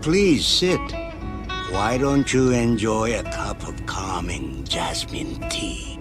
Please sit. Why don't you enjoy a cup of calming jasmine tea?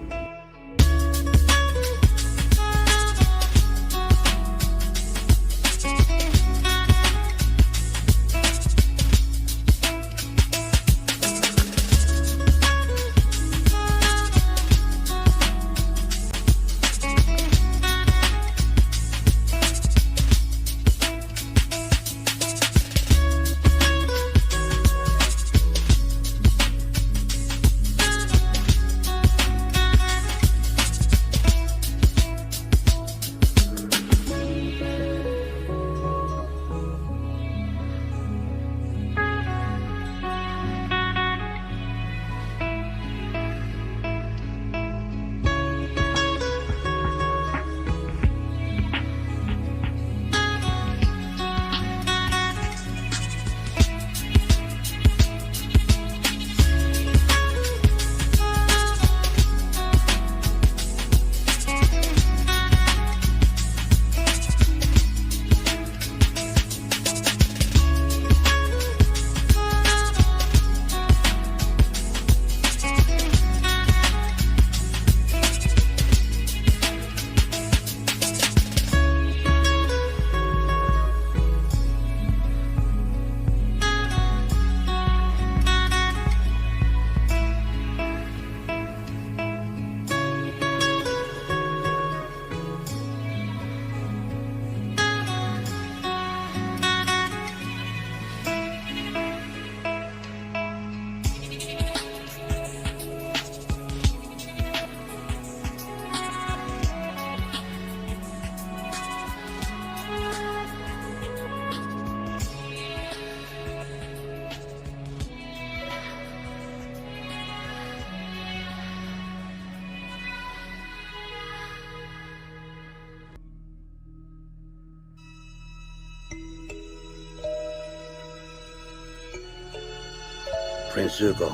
Prince Zuko,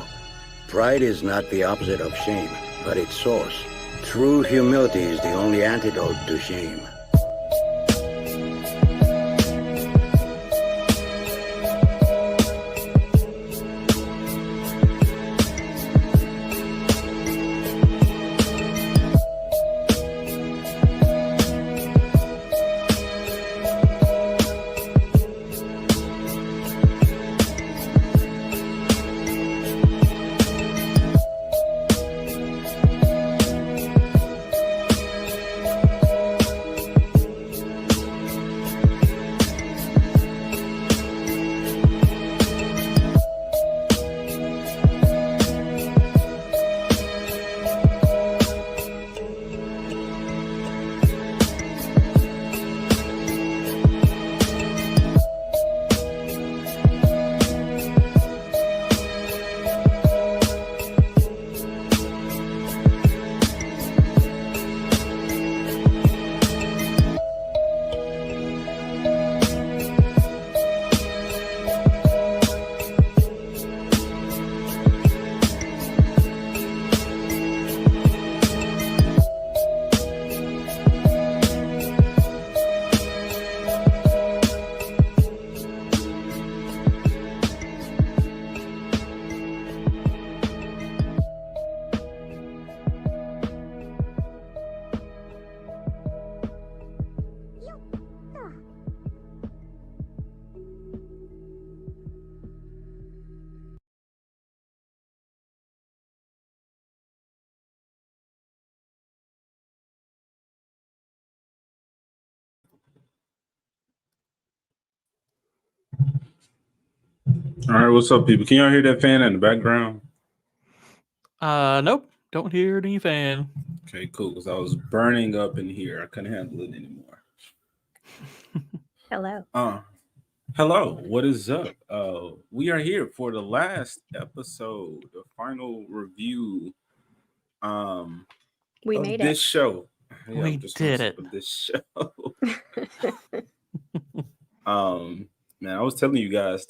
pride is not the opposite of shame, but its source. True humility is the only antidote to shame. All right, what's up, people? Can y'all hear that fan in the background? Nope, don't hear any fan. Okay, cool. Because I was burning up in here. I couldn't handle it anymore. Hello. Hello. What is up? We are here for the last episode, the final review. We of made this it. show. Yeah, we did it. Of this show. Man, I was telling you guys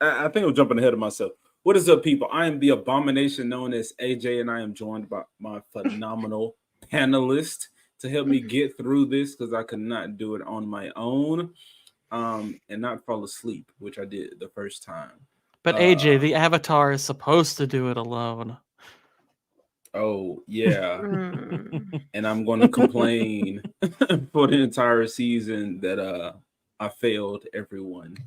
I think I'm jumping ahead of myself. What is up, people? I am the abomination known as AJ, and I am joined by my phenomenal panelist to help me get through this because I could not do it on my own. and not fall asleep, which I did the first time. But AJ, the Avatar is supposed to do it alone. Oh yeah, and I'm going to complain for the entire season that I failed everyone.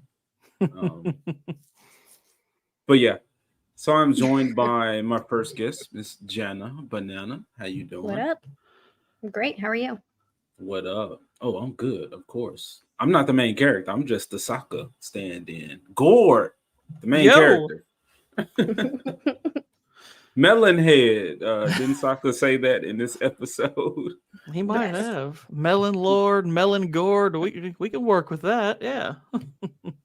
But yeah, so I'm joined by my first guest, Miss Jana Banana. How you doing? What up? Great. How are you? What up? Oh, I'm good, of course. I'm not the main character. I'm just the Sokka stand-in. Gord, the main character. Melonhead. Didn't Sokka say that in this episode? He might have. Melon Lord, Melon Gourd. We can work with that. Yeah.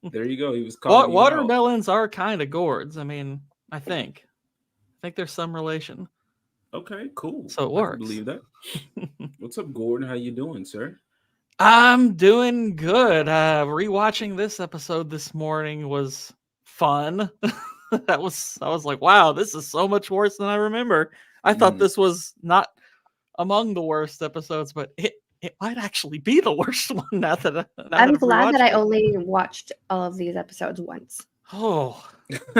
There you go. He was calling watermelons are kind of gourds. I mean, I think there's some relation. Okay, cool. So it works. I believe that. What's up, Gordon? How you doing, sir? I'm doing good. Rewatching this episode this morning was fun. I was like, wow, this is so much worse than I remember. I thought this was not among the worst episodes, but it might actually be the worst one now that I'm glad that I only watched all of these episodes once. Oh,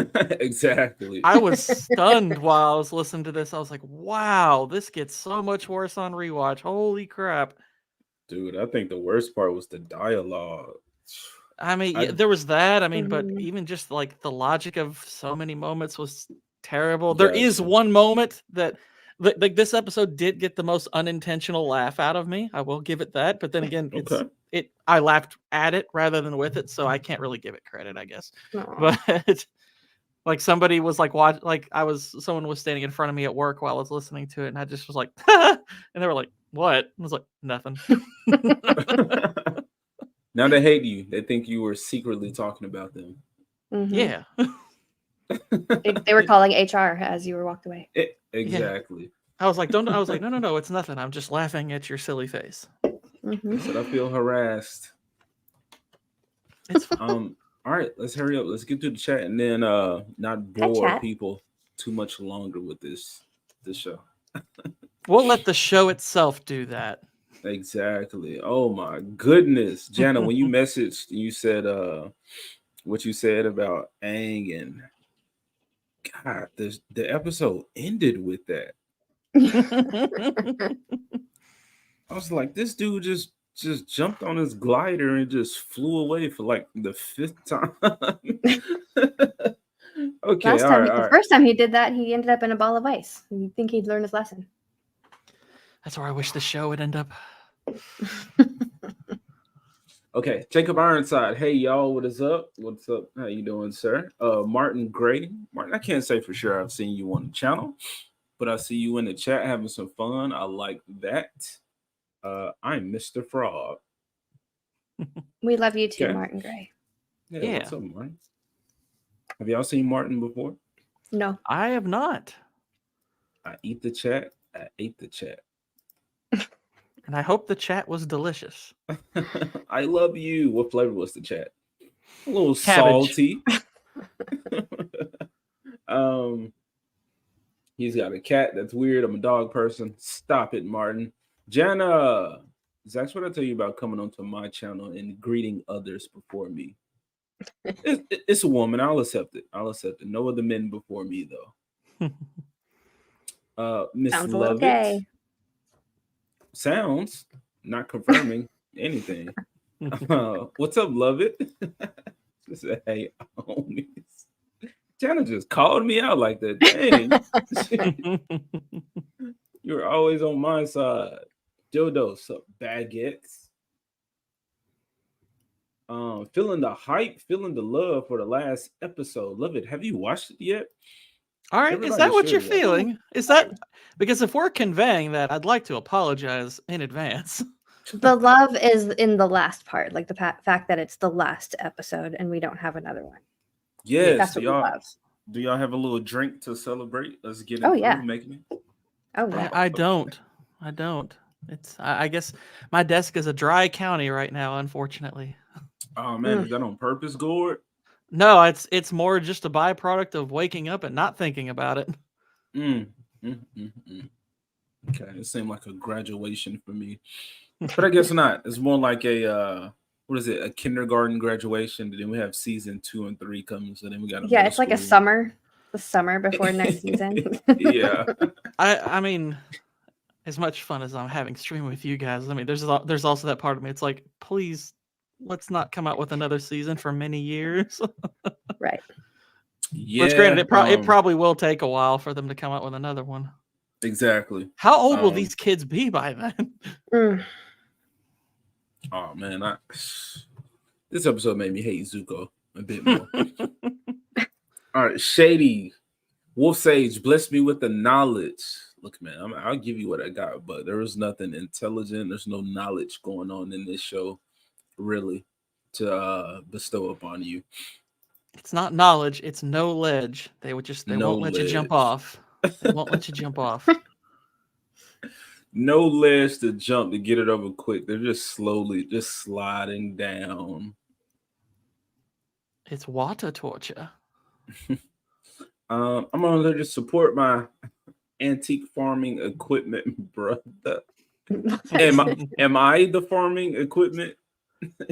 exactly. I was stunned while I was listening to this. I was like, wow, this gets so much worse on rewatch. Holy crap. Dude, I think the worst part was the dialogue. I mean, there was that. I mean, but even just like the logic of so many moments was terrible. There is one moment that like this episode did get the most unintentional laugh out of me. I will give it that. But then again, I laughed at it rather than with it, so I can't really give it credit, I guess. Aww. But like somebody was like someone was standing in front of me at work while I was listening to it, and I just was like, and they were like, "What?" I was like, "Nothing." Now they hate you. They think you were secretly talking about them. Mm-hmm. Yeah. They were calling HR as you were walked away. Exactly. Yeah. I was like, no, it's nothing. I'm just laughing at your silly face. Mm-hmm. I said I feel harassed. It's all right, let's hurry up. Let's get to the chat and then not bore people too much longer with this show. We'll let the show itself do that. Exactly. Oh my goodness, Jana, when you messaged, you said what you said about Aang, and God, the episode ended with that. I was like, this dude just jumped on his glider and just flew away for like the 5th time. Okay, the first time he did that, he ended up in a ball of ice. You'd think he'd learn his lesson. That's where I wish the show would end up. Okay, Jacob Ironside. Hey y'all, what is up? What's up? How you doing, sir? Martin Gray. Martin, I can't say for sure I've seen you on the channel, but I see you in the chat having some fun. I like that. I'm Mr. Frog. We love you too, Martin Gray. Yeah. What's up, Martin? Have y'all seen Martin before? No. I have not. I eat the chat. I ate the chat. And I hope the chat was delicious. I love you. What flavor was the chat? A little Cabbage. Salty. He's got a cat. That's weird. I'm a dog person. Stop it, Martin. Jana, that's what I tell you about coming onto my channel and greeting others before me. It's a woman. I'll accept it. No other men before me, though. Miss Lovett. Okay. Sounds, not confirming anything. What's up, Lovett? She said, hey, homies. Jana just called me out like that. Dang. You're always on my side. Jodo, sup, baguettes? Feeling the hype, feeling the love for the last episode. Love it. Have you watched it yet? All right, is that what you're feeling? Is that because if we're conveying that, I'd like to apologize in advance. The love is in the last part, like the fact that it's the last episode and we don't have another one. Yes, that's what we love. Do y'all have a little drink to celebrate? Let's get into making it. Oh yeah. I don't. It's I guess my desk is a dry county right now, unfortunately. Oh man, is that on purpose, Gord? No, it's more just a byproduct of waking up and not thinking about it. Okay, it seemed like a graduation for me, but I guess not. It's more like a what is it? A kindergarten graduation. Then we have season 2 and 3 coming. So then we got Yeah, it's like a summer, the summer before next season. Yeah. I mean, as much fun as I'm having streaming with you guys, I mean, there's also that part of me. It's like, please, let's not come out with another season for many years. Right. Yeah. But granted, it probably will take a while for them to come out with another one. Exactly. How old will these kids be by then? Oh man, this episode made me hate Zuko a bit more. All right, Shady Wolf Sage, bless me with the knowledge. Look, man, I'll give you what I got, but there is nothing intelligent. There's no knowledge going on in this show, really, to bestow upon you. It's not knowledge; it's no ledge. They won't let you jump off. They won't let you jump off. No ledge to jump to get it over quick. They're just slowly just sliding down. It's water torture. I'm gonna just support my antique farming equipment, brother. Am I the farming equipment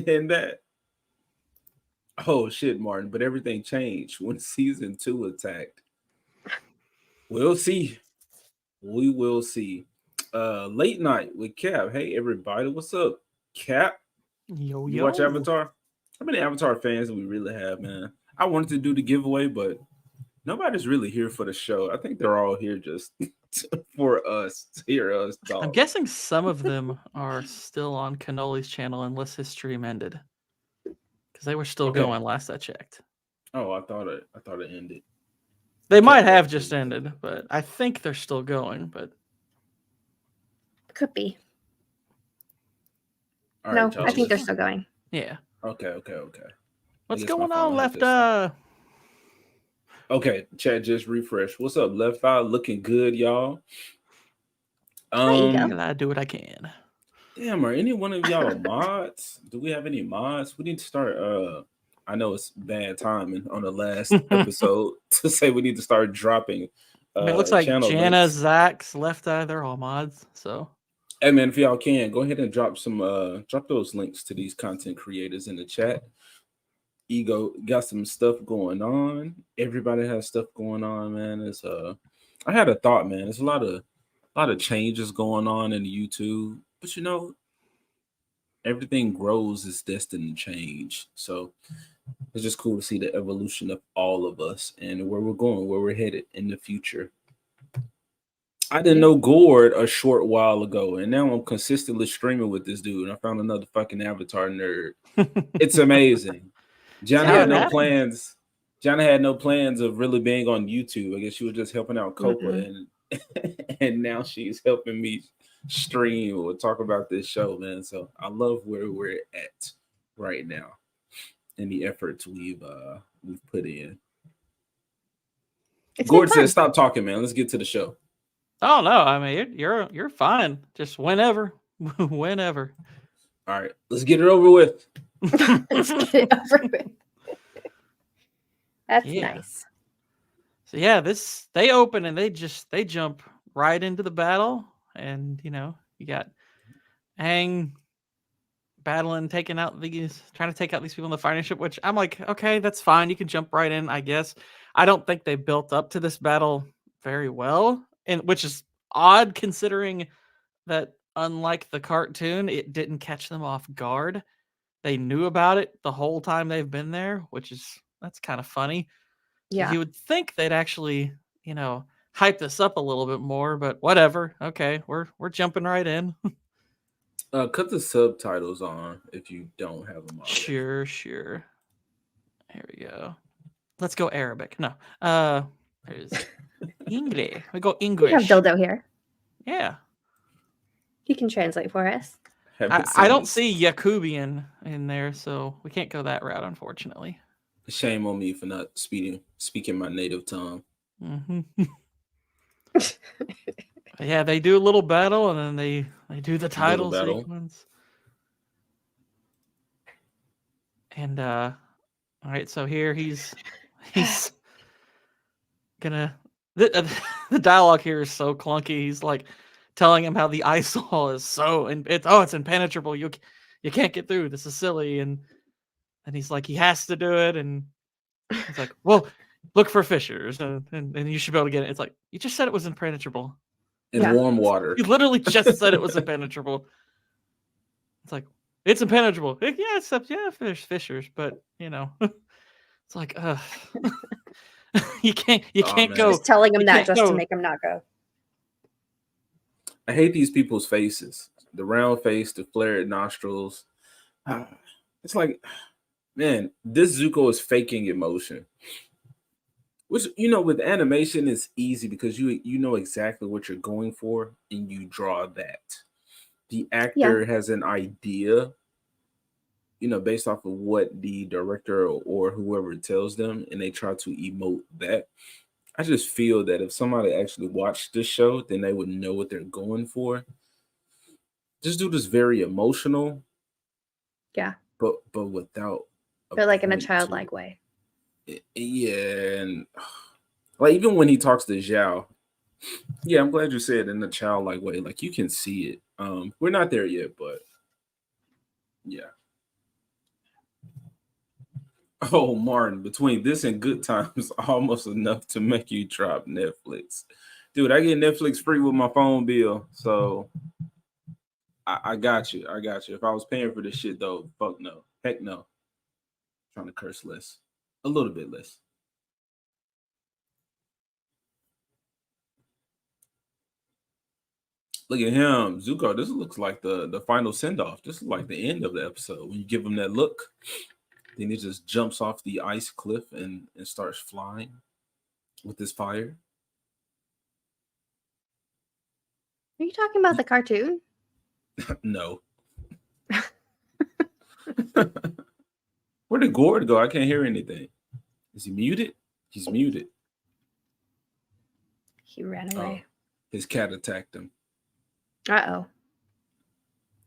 in that? Oh shit, Martin! But everything changed when season 2 attacked. We'll see. We will see. Late night with Cap. Hey everybody, what's up, Cap? Yo. You watch Avatar? How many Avatar fans do we really have, man? I wanted to do the giveaway, but nobody's really here for the show. I think they're all here just for us to hear us talk. I'm guessing some of them are still on Cannoli's channel unless his stream ended, because they were still going last I checked. Oh, I thought it ended. They might have just ended, but I think they're still going. But could be. All no, right, I think they're still going. Yeah. Okay. What's going on, Left? Okay, chat just refresh. What's up, Left Eye? Looking good, y'all. I do what I can. Damn, are any one of y'all mods? Do we have any mods? We need to start. I know it's bad timing on the last episode to say we need to start dropping. It looks like Jana, links. Zach's Left Eye, they're all mods. So, hey man, if y'all can go ahead and drop those links to these content creators in the chat. Ego got some stuff going on. Everybody has stuff going on, man. It's I had a thought, man. There's a lot of changes going on in YouTube, but you know, everything grows is destined to change. So it's just cool to see the evolution of all of us and where we're going, where we're headed in the future. I didn't know Gord a short while ago, and now I'm consistently streaming with this dude. And I found another fucking Avatar nerd. It's amazing. Jana had no plans. Jana had no plans of really being on YouTube. I guess she was just helping out Copa, and now she's helping me stream or talk about this show, man. So I love where we're at right now and the efforts we've put in. Gord says, "Stop talking, man. Let's get to the show." Oh no, I mean you're fine. Just whenever. Whenever. All right, let's get it over with. Let's get it over with. That's nice. So yeah, they open and they jump right into the battle, and you know, you got Aang battling, trying to take out these people in the fighting ship, which I'm like, okay, that's fine. You can jump right in, I guess. I don't think they built up to this battle very well, and which is odd considering that unlike the cartoon, it didn't catch them off guard. They knew about it the whole time they've been there, that's kind of funny. Yeah. You would think they'd actually, you know, hype this up a little bit more, but whatever. Okay, we're jumping right in. Cut the subtitles on if you don't have them on. Sure. Here we go. Let's go Arabic. No. There's English. We go English. We have Dildo here. Yeah. He can translate for us. I don't see Yakubian in there, so we can't go that route, unfortunately. Shame on me for not speaking my native tongue. Mm-hmm. Yeah, they do a little battle, and then they do the title sequence. And all right, so here he's gonna the dialogue here is so clunky. He's like telling him how the ice wall is it's impenetrable. You you can't get through. This is silly. And he's like, he has to do it. And he's like, well, look for fissures and you should be able to get it. It's like, you just said it was impenetrable. In warm water. You literally just said it was impenetrable. It's like, it's impenetrable. Yeah, except fissures, but it's like, you can't go. Just telling him that just to make him not go. I hate these people's faces. The round face, the flared nostrils. It's like, man, this Zuko is faking emotion. Which, with animation, it's easy because you know exactly what you're going for and you draw that. The actor has an idea, based off of what the director or whoever tells them, and they try to emote that. I just feel that if somebody actually watched this show, then they would know what they're going for. This dude is very emotional. Yeah. But without. But like in a childlike way. Yeah, and like even when he talks to Zhao, yeah, I'm glad you said in a childlike way. Like you can see it. We're not there yet, but yeah. Oh, Martin, between this and Good Times, almost enough to make you drop Netflix. Dude, I get Netflix free with my phone bill, so I got you. I got you. If I was paying for this shit, though, fuck no. Heck no. I'm trying to curse less. A little bit less. Look at him. Zuko, this looks like the final send-off. This is like the end of the episode. When you give him that look, then he just jumps off the ice cliff and starts flying with his fire. Are you talking about the cartoon? No. Where did Gord go? I can't hear anything. Is he muted? He's muted. He ran away. His cat attacked him. Uh-oh.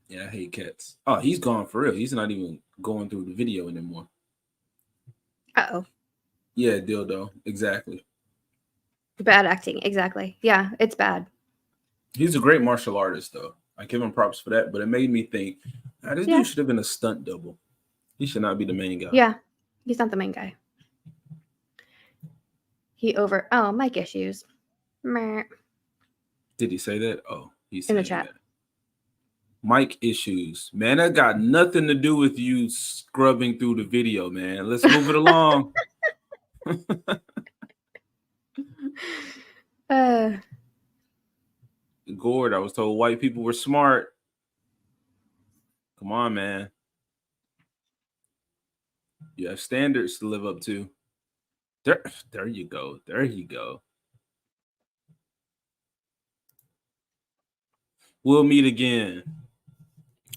Yeah, I hate cats. Oh, he's gone for real. He's not even going through the video anymore. Uh-oh. Yeah, dildo. Exactly. Bad acting. Exactly. Yeah, it's bad. He's a great martial artist, though. I give him props for that, but it made me think, this dude should have been a stunt double. He should not be the main guy. Yeah, he's not the main guy. Mic issues. Meh. Did he say that? Oh, he's in the chat. That. Mic issues. Man, that got nothing to do with you scrubbing through the video, man. Let's move it along. Gord, I was told white people were smart. Come on, man. You have standards to live up to. There you go. There you go. We'll meet again.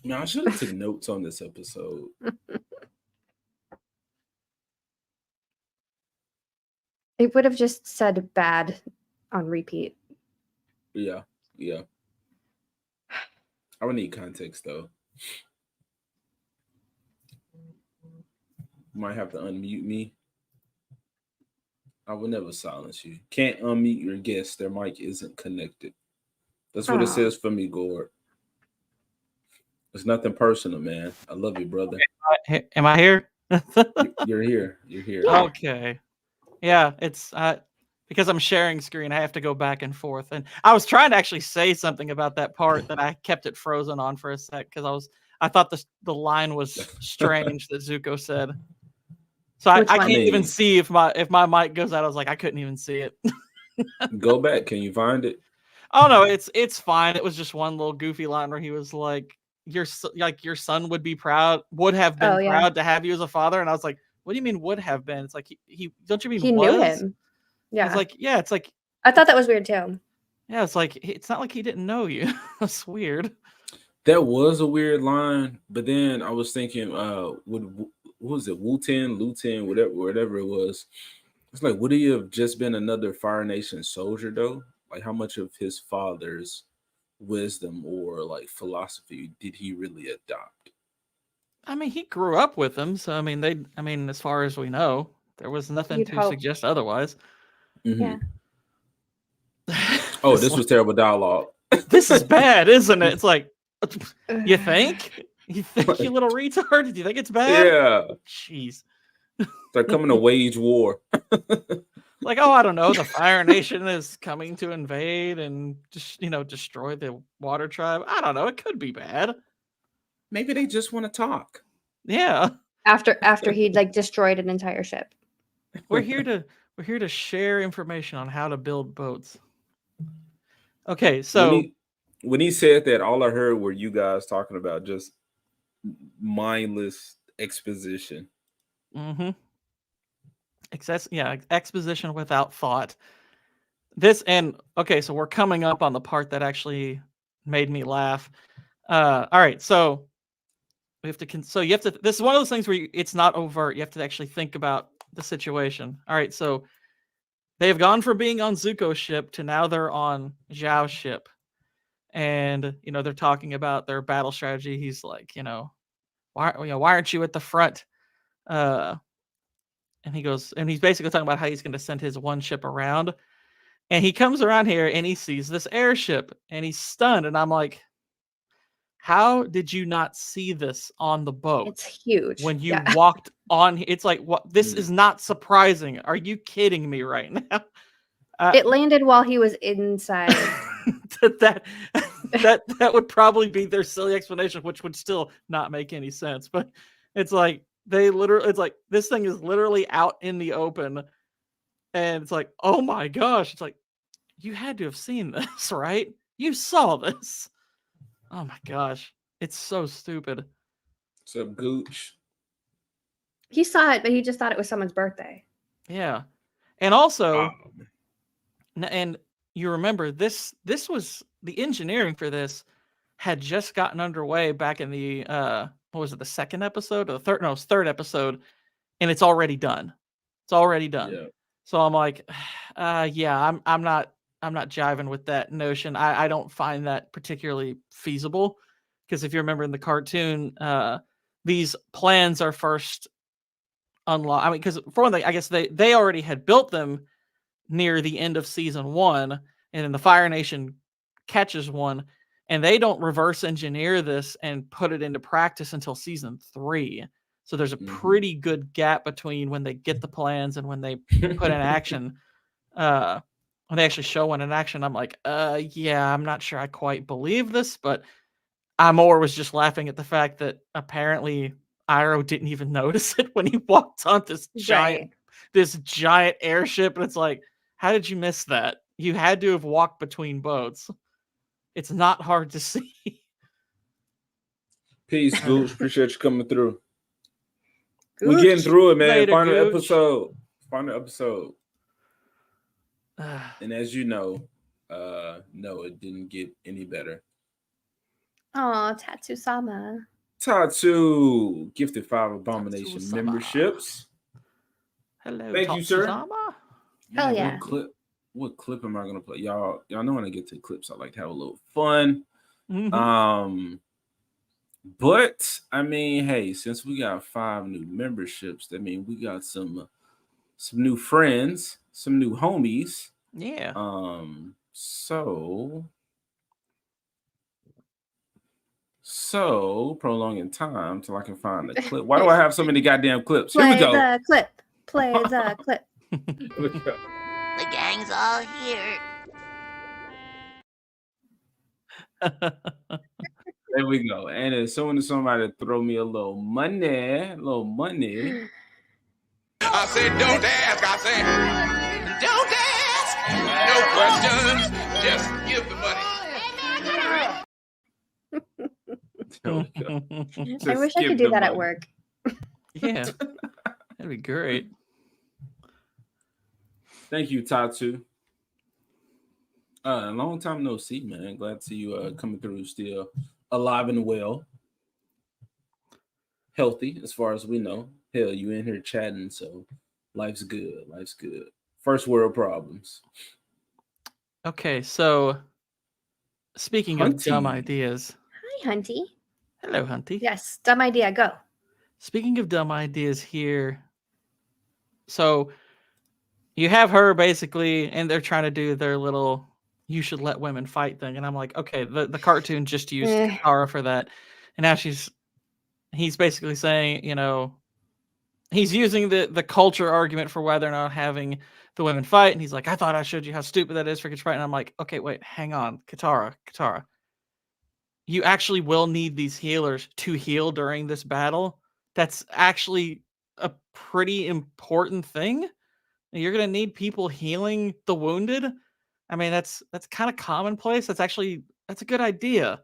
Man, I should have took notes on this episode. It would have just said bad on repeat. Yeah. I would need context, though. Might have to unmute me. I will never silence you. Can't unmute your guest. Their mic isn't connected. That's what it says for me, Gord. It's nothing personal, man. I love you, brother. Am I here? You're here. You're here. Yeah. Okay. Yeah, it's because I'm sharing screen. I have to go back and forth. And I was trying to actually say something about that part that I kept it frozen on for a sec because I thought the line was strange that Zuko said. So I can't even see if my mic goes out. I was like, I couldn't even see it. Go back. Can you find it? Oh no, it's fine. It was just one little goofy line where he was like, your son would be proud, would have been proud to have you as a father. And I was like, what do you mean would have been? It's like he don't you mean he was? Knew him? Yeah. It's like, yeah, it's like I thought that was weird too. Yeah, it's like it's not like he didn't know you. That's weird. That was a weird line, but then I was thinking, what was it, Wu-Ten, Lu-Ten, whatever it was. It's like, would he have just been another Fire Nation soldier though? Like, how much of his father's wisdom or like philosophy did he really adopt? I mean, he grew up with them, so I mean, as far as we know, there was nothing to suggest otherwise. Mm-hmm. Yeah. Oh, this was terrible dialogue. This is bad, isn't it? It's like, you think? You think you little retard? Do you think it's bad? Yeah. Jeez. They're coming to wage war. Like, oh, I don't know. The Fire Nation is coming to invade and just, destroy the Water Tribe. I don't know. It could be bad. Maybe they just want to talk. Yeah. After he'd like destroyed an entire ship. We're here to share information on how to build boats. Okay, so when he said that, all I heard were you guys talking about just mindless exposition. Mm-hmm. Exposition without thought. So we're coming up on the part that actually made me laugh. All right, so we have to. So you have to. This is one of those things where it's not overt. You have to actually think about the situation. All right, so they have gone from being on Zuko's ship to now they're on Zhao's ship, and they're talking about their battle strategy. He's like, why aren't you at the front? And he goes, and he's basically talking about how he's going to send his one ship around. And he comes around here and he sees this airship and he's stunned. And I'm like, how did you not see this on the boat? It's huge. When you walked on, it's like, what? This is not surprising. Are you kidding me right now? It landed while he was inside. that would probably be their silly explanation, which would still not make any sense. But it's like, it's like this thing is literally out in the open, and it's like, oh my gosh, it's like, you had to have seen this, right? You saw this. Oh my gosh, it's so stupid. What's up, Gooch? He saw it, but he just thought it was someone's birthday. Yeah, and also, and you remember this was the engineering for this had just gotten underway back in the what was it, the second episode or the third? No, it's third episode, and it's already done. It's already done. Yeah. So I'm like, yeah, I'm not jiving with that notion. I don't find that particularly feasible, because if you remember in the cartoon, these plans are first unlocked. I mean, because for one thing, I guess they already had built them near the end of season 1, and then the Fire Nation catches one. And they don't reverse engineer this and put it into practice until season 3. So there's a pretty good gap between when they get the plans and when they put in action. When they actually show one in action, I'm like, yeah, I'm not sure I quite believe this, but I more was just laughing at the fact that apparently Iroh didn't even notice it when he walked on this giant airship. And it's like, how did you miss that? You had to have walked between boats. It's not hard to see. Peace, Gooch. Appreciate you coming through. Gooch. We're getting through it, man. Later, Final Gooch. episode. Final episode. And as you know, no, it didn't get any better. Oh, Tatsu-sama. Tatsu gifted 5 Abomination Tatsu-sama. memberships. Hello, Thank you, sir. Tatsu-sama. Oh, yeah. What clip am I gonna play? Y'all know when I get to the clips, I like to have a little fun. Mm-hmm. But I mean, hey, since we got 5 new memberships, that means we got some new friends, some new homies. Yeah. So prolonging time till I can find the clip. Why do I have so many goddamn clips? Play Here we go. the clip. Play the clip. The gang's all here. There we go. And as soon as somebody throw me a little money. I said, don't ask. I said, don't ask. No questions. Just give the money. There we go. I wish I could do that at work. Yeah. That'd be great. Thank you, Tatsu. A long time no see, man. Glad to see you coming through, still alive and well. Healthy, as far as we know. Hell, you in here chatting, so life's good. Life's good. First world problems. Okay, so speaking of Hunty. dumb ideas. Hi, Hunty. Hello, Hunty. Yes, dumb idea. Go. Speaking of dumb ideas here. So you have her basically, and they're trying to do their little "you should let women fight" thing. And I'm like, okay, the cartoon just used Katara for that. And now she's he's basically saying, he's using the culture argument for whether or not having the women fight, and he's like, I thought I showed you how stupid that is for fight. And I'm like, okay, wait, hang on, Katara, you actually will need these healers to heal during this battle. That's actually a pretty important thing. You're gonna need people healing the wounded. I mean, that's kind of commonplace. That's a good idea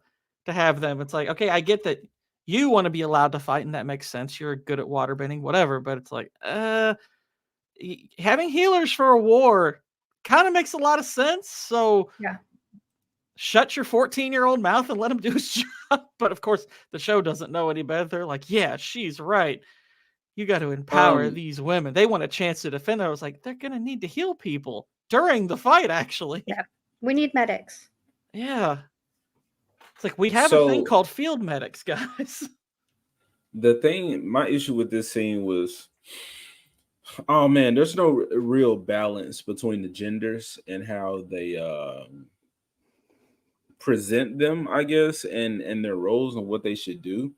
to have them. It's like, okay, I get that you want to be allowed to fight, and that makes sense. You're good at waterbending, whatever. But it's like, having healers for a war kind of makes a lot of sense. So Yeah. shut your 14-year-old mouth and let him do his job. But of course, the show doesn't know any better. They're like, yeah, she's right. You got to empower these women. They want a chance to defend. I was like, they're going to need to heal people during the fight, actually. Yeah. We need medics. Yeah. It's like, we have a thing called field medics, guys. My issue with this scene was, oh man, there's no real balance between the genders and how they present them, I guess, and their roles and what they should do.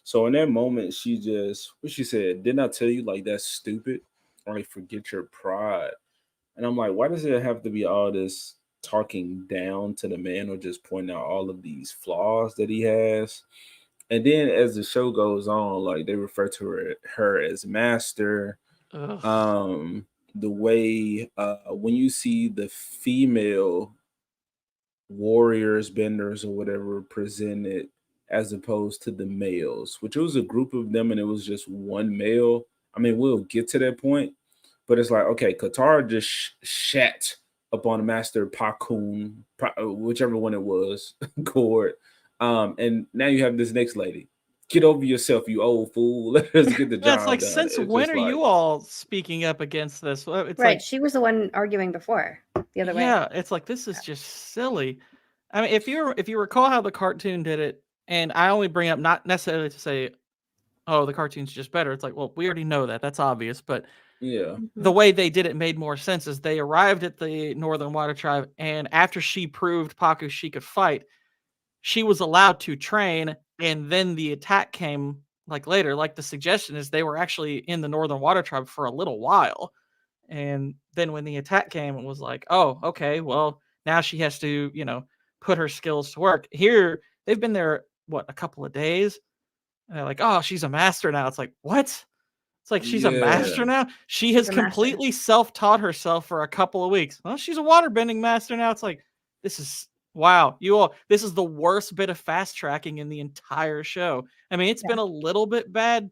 So in that moment, she said, didn't I tell you, like, that's stupid? Or like, forget your pride. And I'm like, why does it have to be all this talking down to the man or just pointing out all of these flaws that he has? And then as the show goes on, like, they refer to her as master. Ugh. The way when you see the female warriors, benders, or whatever presented as opposed to the males, which was a group of them and it was just one male. I mean, we'll get to that point, but it's like, okay, Katara just shat upon Master Pakun, whichever one it was, Cord. And now you have this next lady. Get over yourself, you old fool. Let us get the job It's like, done. since when are you all speaking up against this? It's right. like, She was the one arguing before the other way. Yeah, it's like, this is just silly. I mean, if you recall how the cartoon did it, and I only bring up not necessarily to say, oh, the cartoon's just better. It's like, well, we already know that. That's obvious. But yeah, the way they did it made more sense. Is they arrived at the Northern Water Tribe, and after she proved Paku she could fight, she was allowed to train, and then the attack came like later. Like, the suggestion is they were actually in the Northern Water Tribe for a little while. And then when the attack came, it was like, oh, okay, well, now she has to, put her skills to work. Here, they've been there, a couple of days? And they're like, oh, she's a master now. It's like, what? It's like, she's a master now? She has completely self-taught herself for a couple of weeks. Well, she's a waterbending master now. It's like, this is, wow, this is the worst bit of fast tracking in the entire show. I mean, it's been a little bit bad.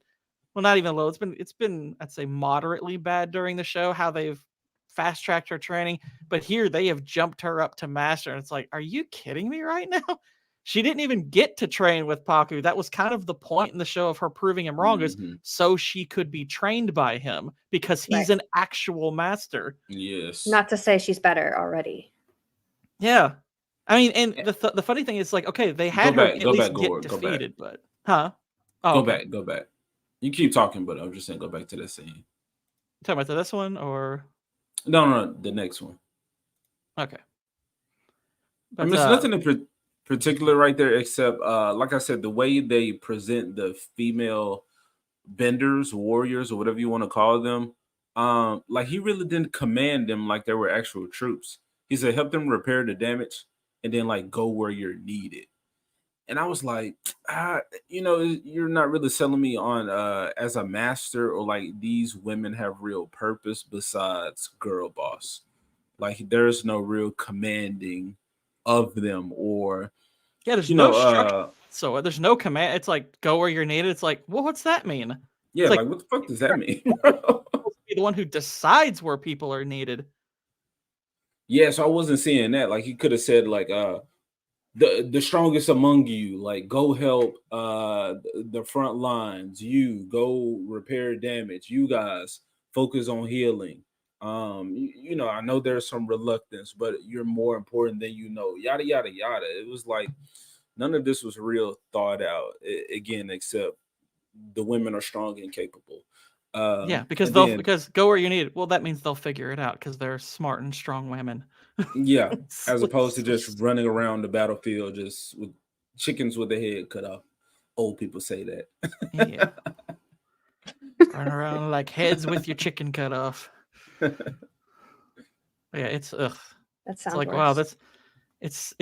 Well, not even low. It's been, I'd say, moderately bad during the show, how they've fast tracked her training. But here they have jumped her up to master. And it's like, are you kidding me right now? She didn't even get to train with Paku. That was kind of the point in the show of her proving him wrong, is so she could be trained by him, because he's an actual master. Yes. Not to say she's better already. Yeah. I mean, and the funny thing is, like, okay, they had her at least get defeated, but Go back. You keep talking, but I'm just saying, go back to that scene. Talking about this one, or no, the next one. Okay. But, I mean, it's nothing in particular right there, except like I said, the way they present the female benders, warriors, or whatever you want to call them. Like, he really didn't command them like they were actual troops. He said, help them repair the damage, and then, like, go where you're needed. And I was like, you're not really selling me on as a master, or like these women have real purpose besides girl boss. Like, there's no real commanding of them, or there's no structure. So there's no command. It's like, go where you're needed. It's like, well, what's that mean? Yeah, like what the fuck does that mean? Be the one who decides where people are needed. Yeah, so I wasn't seeing that. Like, he could have said, like, the strongest among you, like, go help the front lines. You go repair damage. You guys focus on healing. I know there's some reluctance, but you're more important than you know. Yada yada yada. It was like none of this was real thought out. Again, except the women are strong and capable. Because because go where you need it. Well, that means they'll figure it out because they're smart and strong women. Yeah, as opposed to just running around the battlefield just with chickens with their head cut off. Old people say that. Yeah. Run around like heads with your chicken cut off. Yeah, it's That It's sounds like, worse. wow, it's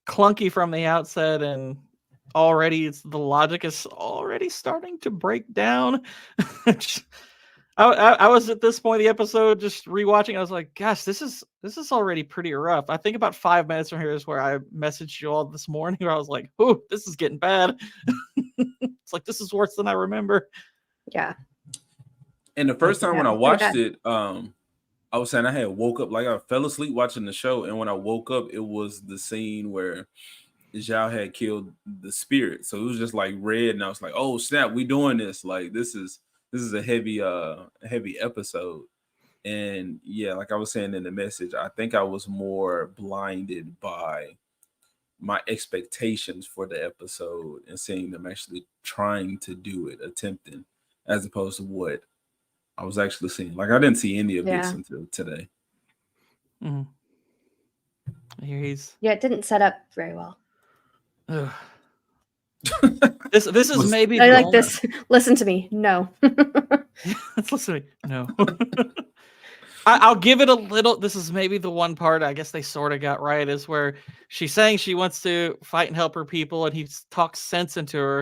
clunky from the outset, and already the logic is already starting to break down. I was at this point of the episode just rewatching. I was like, gosh, this is already pretty rough. I think about 5 minutes from here is where I messaged you all this morning, where I was like, oh, this is getting bad. It's like, this is worse than I remember. Yeah. And the first time when I pretty watched bad. it, I was saying I had woke up, like I fell asleep watching the show, and when I woke up, it was the scene where Zhao had killed the spirit. So it was just like red, and I was like, "Oh snap, we doing this! Like this is a heavy episode." And yeah, like I was saying in the message, I think I was more blinded by my expectations for the episode and seeing them actually trying to do it, attempting, as opposed to what I was actually seeing. Like I didn't see any of this until today. Mm-hmm. Here Yeah, it didn't set up very well. This is maybe I like this. Listen to me. No. Listen to me. No. I'll give it a little. This is maybe the one part I guess they sort of got right, is where she's saying she wants to fight and help her people, and he talks sense into her.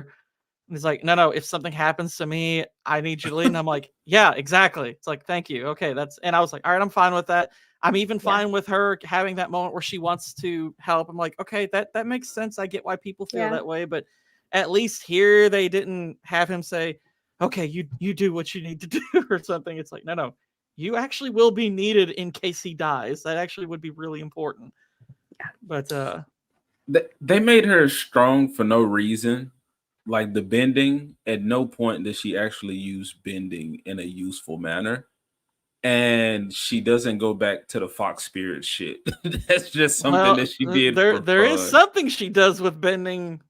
And he's like, no, if something happens to me, I need you to lead. And I'm like, yeah, exactly. It's like, thank you. Okay, and I was like, all right, I'm fine with that. I'm even fine with her having that moment where she wants to help. I'm like, okay, that makes sense. I get why people feel that way, but at least here they didn't have him say, okay, you do what you need to do or something. It's like, no, you actually will be needed in case he dies. That actually would be really important. Yeah. But they made her strong for no reason. Like the bending, at no point did she actually use bending in a useful manner. And she doesn't go back to the Fox Spirit shit. That's just something that she did. There is something she does with bending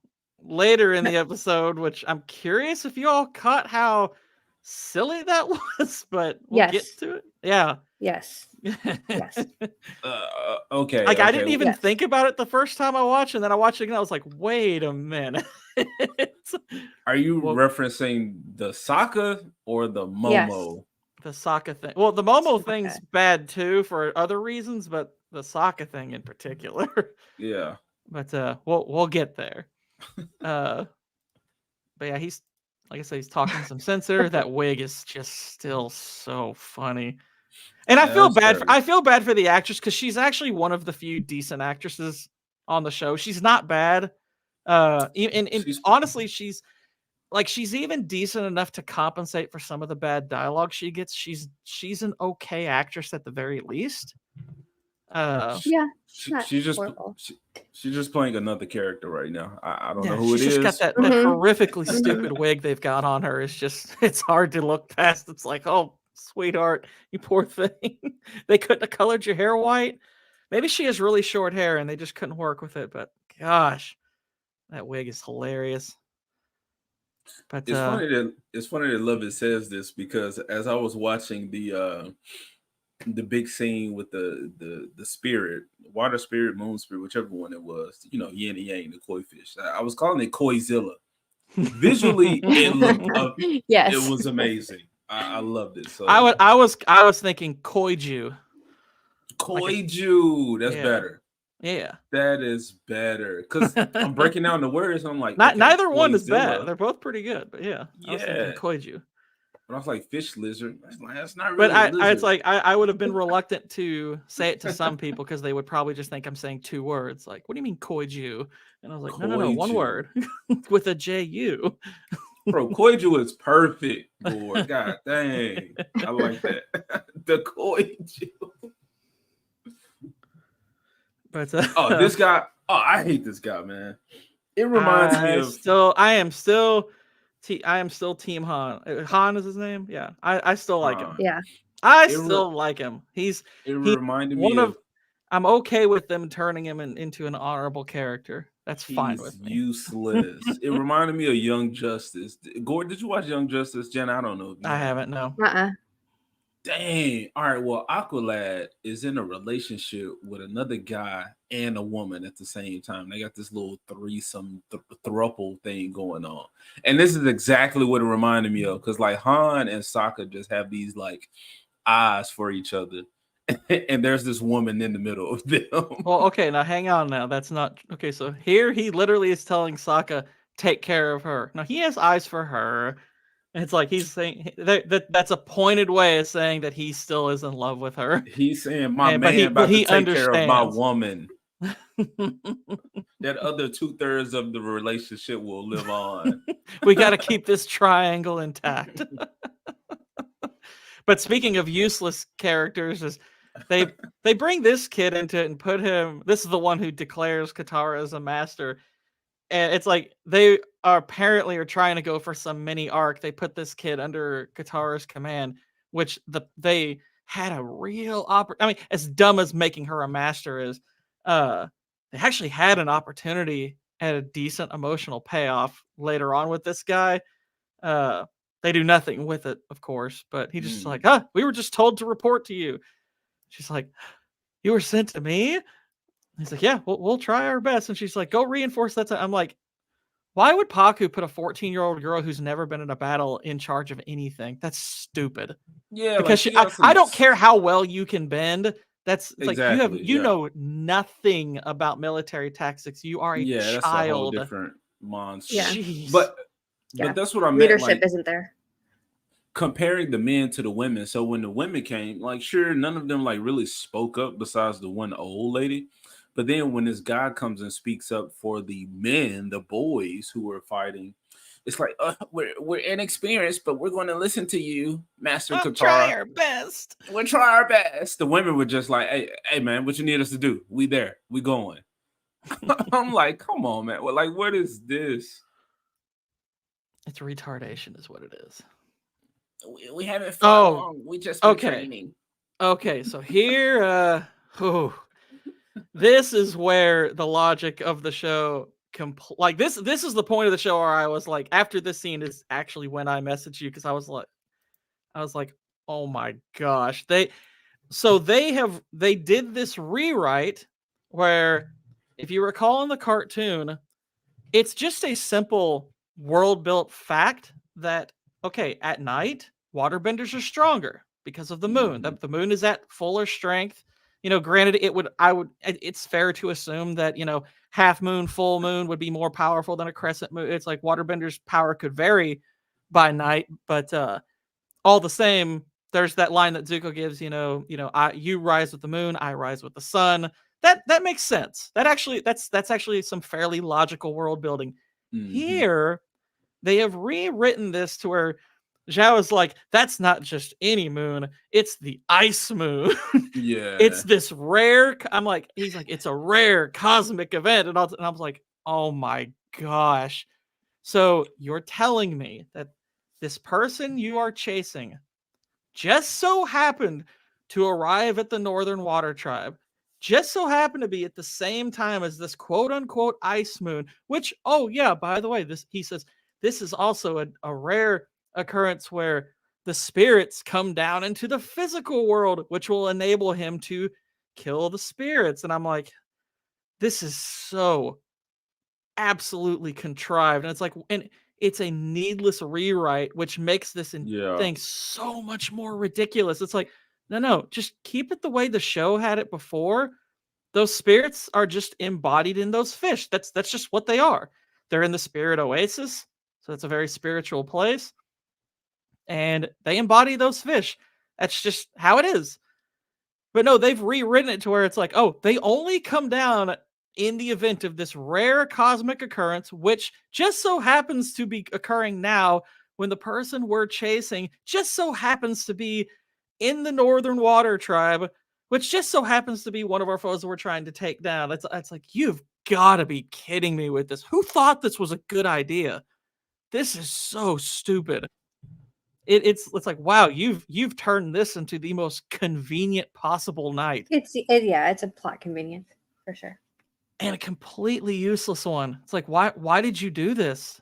later in the episode, which I'm curious if you all caught how silly that was, but we'll get to it. Yeah. Yes. Yes. Okay. Like I didn't even think about it the first time I watched, and then I watched it again. I was like, wait a minute. Are you referencing the Sokka or the Momo? Yes. The Sokka thing. Well, the Momo thing's bad too for other reasons, but the Sokka thing in particular. Yeah. But we'll get there. But yeah, he's, like I said, he's talking some censor. That wig is just still so funny. And I feel bad. I feel bad for the actress, because she's actually one of the few decent actresses on the show. She's not bad. Honestly, she's even decent enough to compensate for some of the bad dialogue she gets. She's an okay actress at the very least. She's just playing another character right now. I don't know who it is. She's just got that horrifically stupid wig they've got on her. It's hard to look past. It's like, oh, sweetheart, you poor thing. They couldn't have colored your hair white. Maybe she has really short hair and they just couldn't work with it. But gosh, that wig is hilarious. But it's funny that Lovett says this, because as I was watching the big scene with the spirit, water spirit, moon spirit, whichever one it was, yin and yang, the koi fish. I was calling it Koizilla. Visually, it looked it was amazing. I loved it. So I was thinking Koiju. Koiju, that's better. Yeah, that is better, because I'm breaking down the words. And I'm like, neither one is bad. They're both pretty good. But I was thinking Koiju. But I was like, fish lizard. That's not really. But it's like I would have been reluctant to say it to some people, because they would probably just think I'm saying two words. Like, what do you mean Koiju? And I was like, no, one word with a J-U. Bro, Koiju is perfect, boy. God dang, I like that. The Koiju. But this guy. Oh, I hate this guy, man. It reminds me of. I am still Team Han. Han is his name. Yeah, I still like him. Yeah, I still like him. It reminded me of. I'm okay with them turning him into an honorable character. That's fine with me. Useless. It reminded me of Young Justice. Gordon, did you watch Young Justice, Jen? I don't know. I haven't. No. Dang. All right. Well, Aqualad is in a relationship with another guy and a woman at the same time. They got this little threesome thruple thing going on. And this is exactly what it reminded me of. Because like Han and Sokka just have these like eyes for each other. And there's this woman in the middle of them. Well, okay, now hang on now. That's not okay. So here he literally is telling Sokka, take care of her. Now he has eyes for her. It's like he's saying that's a pointed way of saying that he still is in love with her. He's saying my And- man but he- about he to take care of my understands. woman. That other 2/3 of the relationship will live on. We got to keep this triangle intact. But speaking of useless characters, is they bring this kid into it and put him. This is the one who declares Katara as a master, and it's like they are apparently trying to go for some mini arc. They put this kid under Katara's command, which they had a real I mean, as dumb as making her a master is, they actually had an opportunity at a decent emotional payoff later on with this guy. They do nothing with it, of course, but he just like, we were just told to report to you. She's like, you were sent to me? He's like, yeah, we'll try our best. And she's like, go reinforce that. I'm like, why would Paku put a 14-year-old girl who's never been in a battle in charge of anything? That's stupid. Yeah, Because I don't care how well you can bend. That's exactly, like you know nothing about military tactics. You are a child. That's a whole different monster. Yeah. Jeez. But that's what I meant. Leadership Like, isn't there. comparing the men to the women. So when the women came, like, sure, none of them like really spoke up besides the one old lady. But then when this guy comes and speaks up for the men, the boys who were fighting, it's like, we're inexperienced, but we're going to listen to you, Master Katara. Try our best. We'll try our best. The women were just like, hey, man, what you need us to do? We there. We going. I'm like, come on, man. Well, like, what is this? It's retardation is what it is. We haven't fought long. We just been training. Okay, so here, this is where the logic of the show like this is the point of the show where I was like, after this scene is actually when I messaged you, because I was like, oh my gosh. They did this rewrite where, if you recall in the cartoon, it's just a simple world built fact that, okay, at night, waterbenders are stronger because of the moon. The moon is at fuller strength. You know, granted, it's fair to assume that, you know, half moon, full moon would be more powerful than a crescent moon. It's like waterbenders' power could vary by night, but all the same, there's that line that Zuko gives, you rise with the moon, I rise with the sun. That makes sense. That's actually some fairly logical world building. Mm-hmm. Here, they have rewritten this to where Zhao is like, that's not just any moon, it's the ice moon. Yeah. It's this rare, he's like, it's a rare cosmic event. And I was like, oh my gosh. So you're telling me that this person you are chasing just so happened to arrive at the Northern Water Tribe, just so happened to be at the same time as this quote unquote ice moon, which, oh yeah, by the way, he says this is also a rare occurrence where the spirits come down into the physical world, which will enable him to kill the spirits. And I'm like, this is so absolutely contrived. And it's like, and it's a needless rewrite, which makes this thing so much more ridiculous. It's like, no, just keep it the way the show had it before. Those spirits are just embodied in those fish. That's just what they are. They're in the spirit oasis, so it's a very spiritual place, and they embody those fish. That's just how it is. But no, they've rewritten it to where it's like, oh, they only come down in the event of this rare cosmic occurrence, which just so happens to be occurring now when the person we're chasing just so happens to be in the Northern Water Tribe, which just so happens to be one of our foes we're trying to take down. It's like, you've got to be kidding me with this. Who thought this was a good idea? This is so stupid. It's like, wow, you've turned this into the most convenient possible night. It's a plot convenience for sure. And a completely useless one. It's like, why did you do this?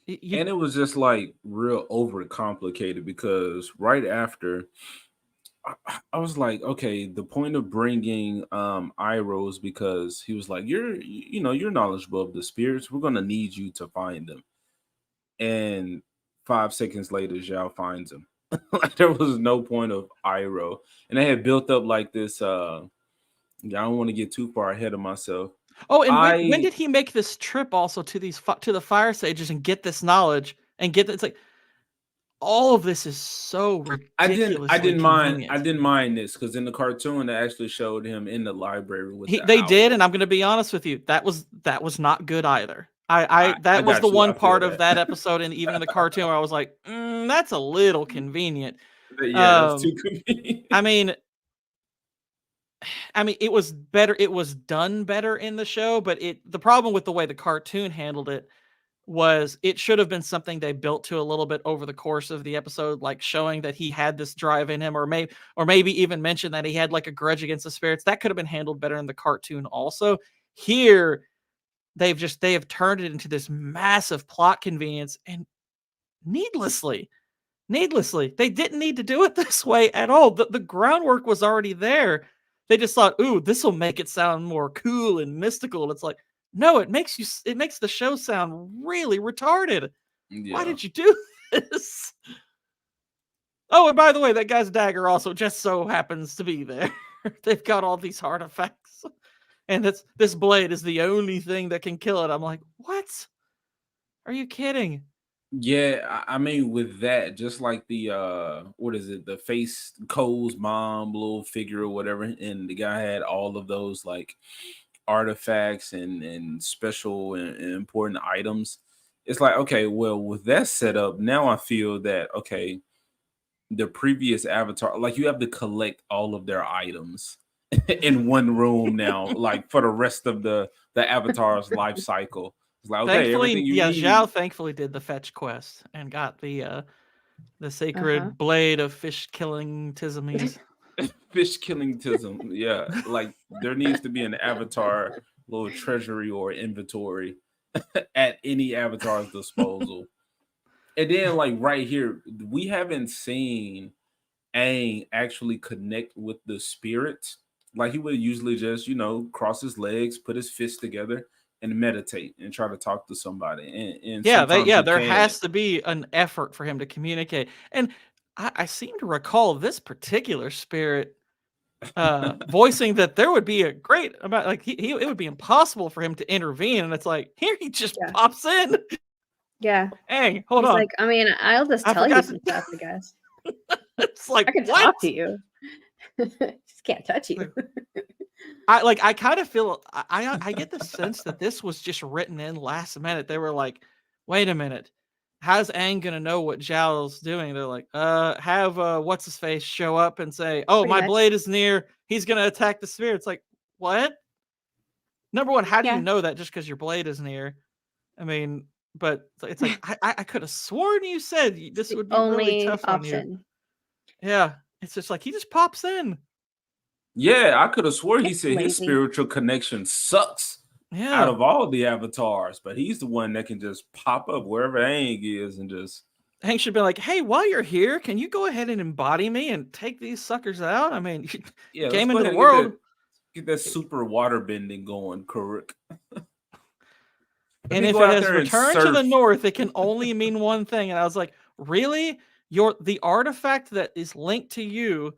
And it was just like real overcomplicated, because right after I was like, okay, the point of bringing Iroh is because he was like, you're knowledgeable of the spirits. We're gonna need you to find them. And 5 seconds later, Zhao finds him. Like there was no point of Iroh, and they had built up like this. Yeah, I don't want to get too far ahead of myself. Oh, and when I did he make this trip also to to the fire sages and get this knowledge and get it's like all of this is so ridiculously convenient. I didn't mind this because in the cartoon they actually showed him in the library with the They did, owl. and I'm going to be honest with you, that was not good either. That was got the you. one I feel part of that. that episode, and even in the cartoon, where I was like, that's a little convenient. Yeah, that's too convenient. I mean, it was better. It was done better in the show, but the problem with the way the cartoon handled it was it should have been something they built to a little bit over the course of the episode, like showing that he had this drive in him, or maybe even mention that he had like a grudge against the spirits. That could have been handled better in the cartoon also. Here, they have turned it into this massive plot convenience, and needlessly. They didn't need to do it this way at all. The groundwork was already there. They just thought, ooh, this will make it sound more cool and mystical. And it's like, no, it makes the show sound really retarded. Why Yeah. did you do this? Oh, and by the way, that guy's dagger also just so happens to be there. They've got all these artifacts. And this blade is the only thing that can kill it. I'm like, what? Are you kidding? Yeah, I mean, with that, just like the what is it, the face Cole's mom little figure or whatever, and the guy had all of those like artifacts and special and important items. It's like, okay, well, with that setup, now I feel that okay, the previous Avatar, like you have to collect all of their items in one room now, like for the rest of the Avatar's life cycle. It's like, okay, everything Thankfully, you yeah, need. Zhao thankfully did the fetch quest and got the sacred blade of fish killing tismies. Fish killing tism. Yeah, like there needs to be an Avatar little treasury or inventory at any Avatar's disposal. And then, like right here, we haven't seen Aang actually connect with the spirit. Like he would usually just, cross his legs, put his fists together, and meditate and try to talk to somebody. And sometimes he There can. has to be an effort for him to communicate. And I seem to recall this particular spirit voicing that there would be a great amount, like it would be impossible for him to intervene. And it's like, here he just pops in. Yeah. Hey, hold He's on. like, I mean, I'll just tell you some stuff, I guess. It's like, I can talk to you. Just can't touch you. I kind of feel I get the sense that this was just written in last minute. They were like, wait a minute, how's Aang gonna know what Zhao's doing? They're like, have what's his face show up and say, oh, Pretty my much. blade is near. He's gonna attack the spirit. It's like, what? Number one, how do you know that just because your blade is near? I mean, but it's like I could have sworn you said this would be really tough option. on you. Yeah, it's just like he just pops in. Yeah, I could have sworn he It's said his lazy. spiritual connection sucks out of all the avatars, but he's the one that can just pop up wherever Aang is and just. Aang should be like, hey, while you're here, can you go ahead and embody me and take these suckers out? I mean, Yeah, came let's into go the ahead and world. Get that super water bending going, Kuruk. And if it has returned to the north, it can only mean one thing. And I was like, really? The artifact that is linked to you,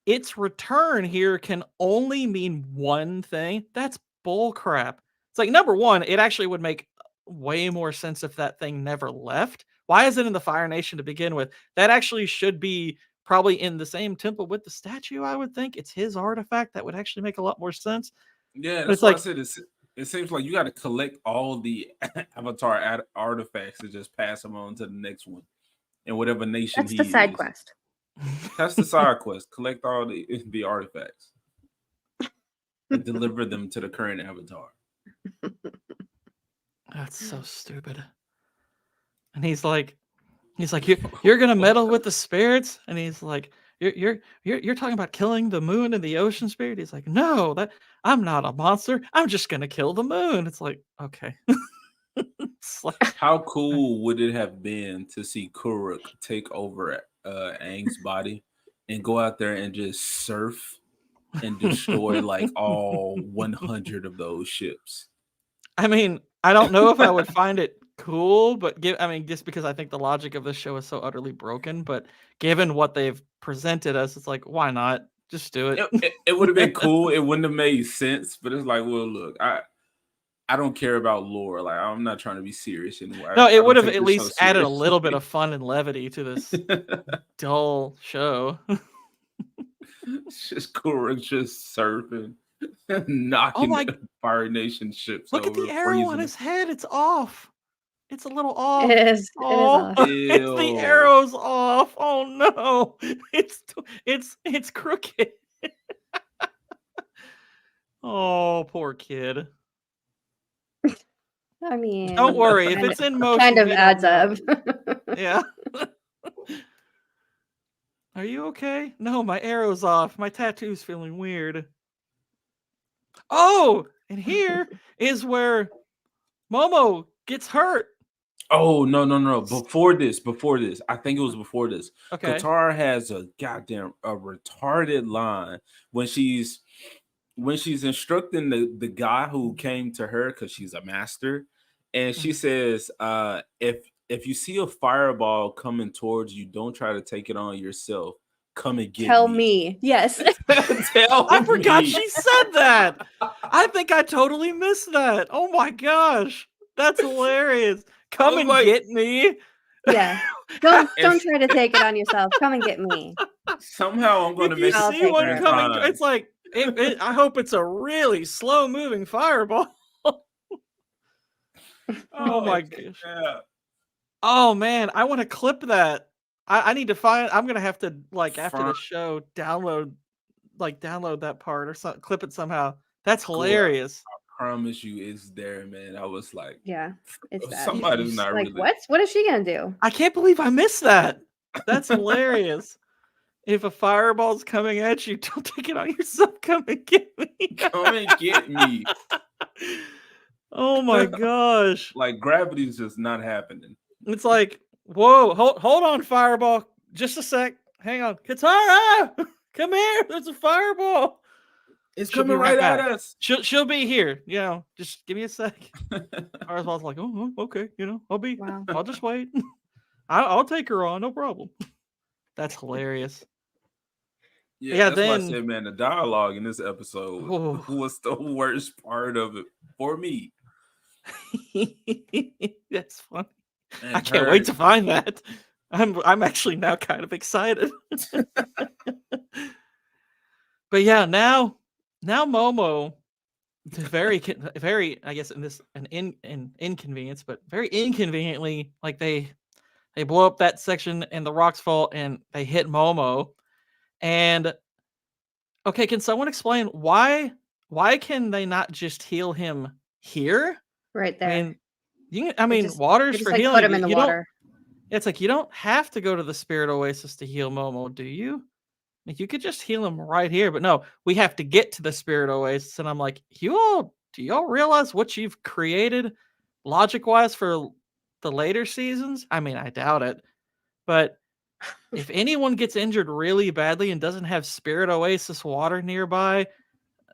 its return here can only mean one thing? That's bull crap. It's like, number one, it actually would make way more sense if that thing never left. Why is it in the Fire Nation to begin with? That actually should be probably in the same temple with the statue, I would think. It's his artifact. That would actually make a lot more sense. Yeah, that's what I said. It seems like you got to collect all the Avatar artifacts and just pass them on to the next one. In whatever nation That's the side quest. That's the side quest. Collect all the artifacts and deliver them to the current Avatar. That's so stupid. And he's like, you're gonna meddle with the spirits, and he's like, you're talking about killing the moon and the ocean spirit. He's like, no, I'm not a monster. I'm just gonna kill the moon. It's like, okay. It's like, how cool would it have been to see Kuruk take over Aang's body and go out there and just surf and destroy like all 100 of those ships. I mean, I don't know if I would find it cool, but just because I think the logic of this show is so utterly broken, but given what they've presented us, it's like, why not? Just do it. It would have been cool. It wouldn't have made sense, but it's like, well, look, I don't care about lore. Like, I'm not trying to be serious anymore. No, it would have at least added a little bit of fun and levity to this dull show. It's just cool. It's just surfing, knocking Fire Nation ships. Look at the arrow on his head. It's off. It's a little off. It is. Oh, it's the arrow's off. Oh no, it's crooked. Oh, poor kid. I mean, don't worry. If it's in motion, kind of adds up. Yeah. Are you okay? No, my arrow's off. My tattoo's feeling weird. Oh, and here is where Momo gets hurt. Oh, no. Before this. I think it was before this. Okay. Katara has a retarded line when she's instructing the guy who came to her because she's a master, and she says, if you see a fireball coming towards you, don't try to take it on yourself. Come and get Tell me. Yes. I forgot she said that. I think I totally missed that. Oh my gosh. That's hilarious. Come and get me. Yeah. Don't try to take it on yourself. Come and get me. Somehow I'm going to make you see one coming. It's like I hope it's a really slow moving fireball. Oh my gosh. Yeah. Oh man, I want to clip that. I need to find. I'm gonna have to after the show download that part or something. Clip it somehow. That's hilarious. I promise you, it's there, man. I was like, yeah, it's that. Somebody's not like, really. What is she gonna do? I can't believe I missed that. That's hilarious. If a fireball's coming at you, don't take it on yourself. Come and get me. Come and get me. Oh my gosh. Like gravity's just not happening. It's like, whoa, hold on, fireball. Just a sec. Hang on. Katara, come here. There's a fireball. It's coming right at us. She'll be here. Just give me a sec. Fireball's like, oh, okay. I'll just wait. I'll take her on. No problem. That's hilarious. Yeah, that's why I said, man, the dialogue in this episode was the worst part of it for me. That's funny. And I can't wait to find that. I'm actually now kind of excited. But yeah, now Momo, very I guess an inconvenience, but very inconveniently, like they blow up that section and the rocks fall and they hit Momo. And okay, can someone explain why can they not just heal him here? Right there. Water's for healing. Put him in the water. It's like you don't have to go to the Spirit Oasis to heal Momo, do you? Like you could just heal him right here, but no, we have to get to the Spirit Oasis. And I'm like, do y'all realize what you've created logic-wise for the later seasons? I mean, I doubt it, but if anyone gets injured really badly and doesn't have Spirit Oasis water nearby,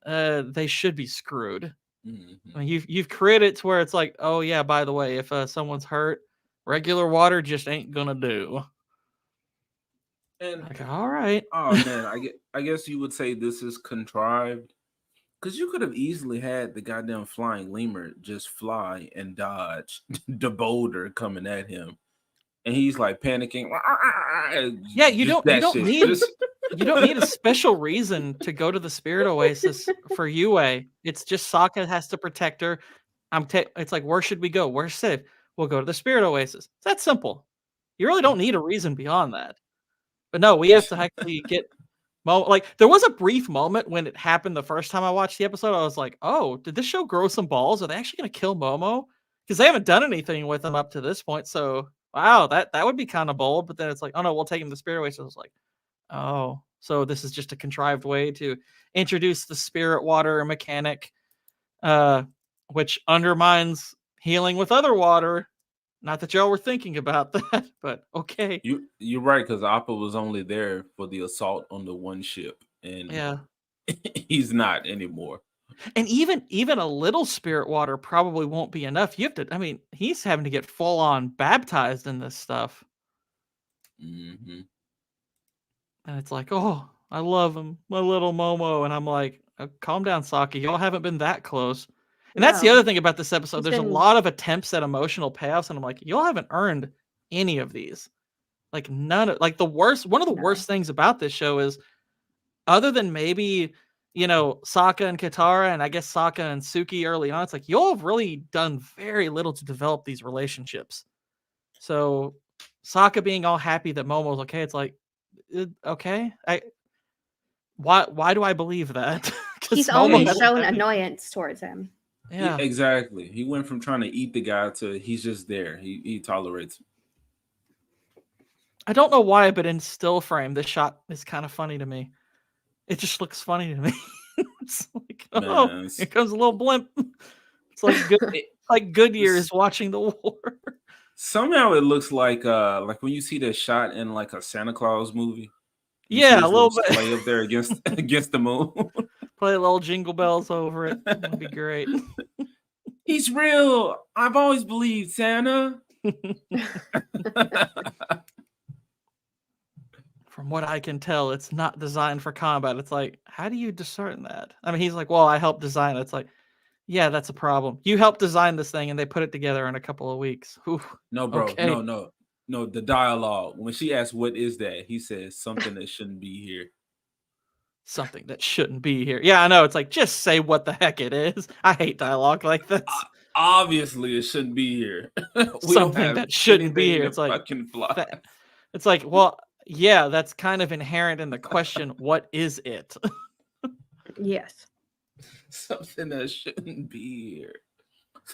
they should be screwed. Mm-hmm. I mean, you've created it to where it's like, oh yeah, by the way, if someone's hurt, regular water just ain't gonna do. And like, all right. Oh man, I guess you would say this is contrived, because you could have easily had the goddamn flying lemur just fly and dodge the boulder coming at him. And he's like panicking. Yeah, you don't need a special reason to go to the Spirit Oasis for Yue. It's just Sokka has to protect her. It's like, where should we go? Where's safe? We'll go to the Spirit Oasis. It's that simple. You really don't need a reason beyond that. But no, we have to actually get like there was a brief moment when it happened the first time I watched the episode. I was like, oh, did this show grow some balls? Are they actually going to kill Momo? Because they haven't done anything with him up to this point. So wow, that would be kind of bold. But then it's like, oh no, we'll take him to Spirit Oasis. So I was like, oh, so this is just a contrived way to introduce the spirit water mechanic, which undermines healing with other water. Not that y'all were thinking about that, but okay. You're right, because Appa was only there for the assault on the one ship, and Yeah. he's not anymore. And even a little spirit water probably won't be enough. You have to, I mean, he's having to get full on baptized in this stuff. Mm-hmm. And it's like, oh, I love him, my little Momo. And I'm like, calm down, Saki. Y'all haven't been that close. And that's the No. other thing about this episode. He's There's a been- lot of attempts at emotional payoffs, and I'm like, y'all haven't earned any of these. Like none of, like the worst. One of the No. worst things about this show is, other than maybe, you know, Sokka and Katara, and I guess Sokka and Suki early on, it's like y'all have really done very little to develop these relationships. So Sokka being all happy that Momo's okay, it's like, okay, why do I believe that? 'Cause He's Momo only hasn't shown had any- annoyance towards him. Yeah, Exactly. He went from trying to eat the guy to he's just there. He tolerates him. I don't know why, but in still frame, this shot is kind of funny to me. It just looks funny to me. It's like, oh, Man, here comes a little blimp. It's like good, like Goodyear's watching the war. somehow it looks like when you see the shot in like a Santa Claus movie. You see Yeah, his a little sleigh bit. up there against against the moon. Play a little jingle bells over it. That'd be great. He's real. I've always believed Santa. From what I can tell, it's not designed for combat. It's like, how do you discern that? I mean, he's like, well, I helped design it. It's like, yeah, that's a problem. You helped design this thing, and they put it together in a couple of weeks. Oof. No, bro. Okay. No. The dialogue. When she asks, "What is that?" He says something that shouldn't be here. Something that shouldn't be here. Yeah, I know. It's like, just say what the heck it is. I hate dialogue like this. Obviously, it shouldn't be here. We don't Something have that shouldn't be anything here. to It's like, fucking fly. it's like, well, yeah, that's kind of inherent in the question. What is it? Yes. Something that shouldn't be here.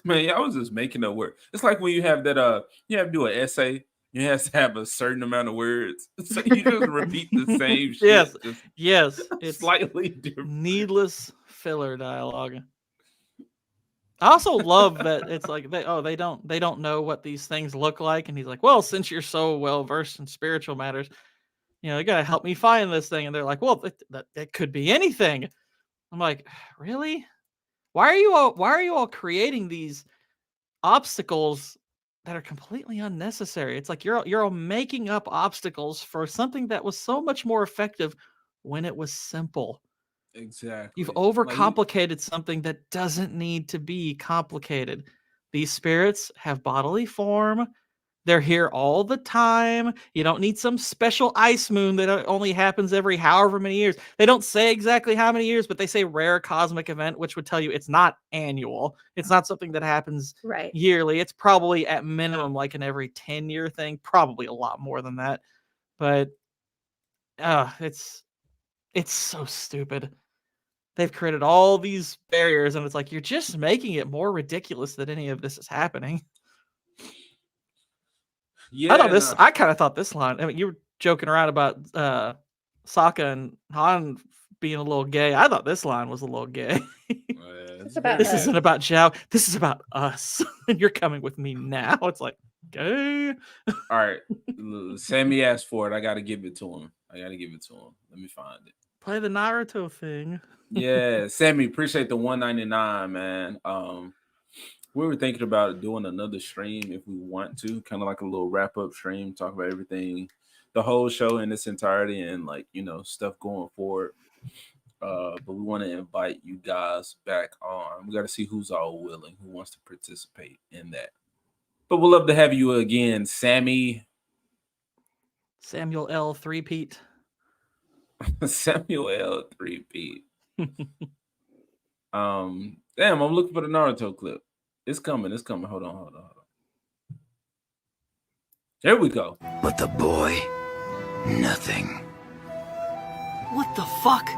Man, I was just making up words. It's like when you have that you have to do an essay, you have to have a certain amount of words. So you just repeat the same shit. Yes. Just Yes. It's slightly different. needless filler dialogue. I also love that it's like they don't know what these things look like, and he's like, well, since you're so well versed in spiritual matters, you know, you gotta help me find this thing. And they're like, well, that could be anything. I'm like, really? Why are you all creating these obstacles that are completely unnecessary? It's like you're all making up obstacles for something that was so much more effective when it was simple. Exactly. You've overcomplicated something that doesn't need to be complicated. These spirits have bodily form. They're here all the time. You don't need some special ice moon that only happens every however many years. They don't say exactly how many years, but they say rare cosmic event, which would tell you it's not annual. It's not something that happens Right. yearly. It's probably at minimum like an every 10-year thing, probably a lot more than that. But it's so stupid. They've created all these barriers, and it's like you're just making it more ridiculous that any of this is happening. Yeah, I kind of thought this line. I mean, you were joking around about Sokka and Han being a little gay. I thought this line was a little gay. It's about This us. isn't about Zhao. This is about us, and you're coming with me now. It's like, gay. All right. Sammy asked for it. I got to give it to him. Let me find it. Play the Naruto thing. Yeah, Sammy, appreciate the $1.99, man. We were thinking about doing another stream if we want to, kind of like a little wrap-up stream, talk about everything, the whole show in its entirety, and like, you know, stuff going forward. But we want to invite you guys back on. We got to see who's all willing, who wants to participate in that. But we'll love to have you again, Sammy. Samuel L. 3-peat. Samuel L. 3-peat. Damn, I'm looking for the Naruto clip. It's coming. Hold on. There we go. But the boy, nothing. What the fuck?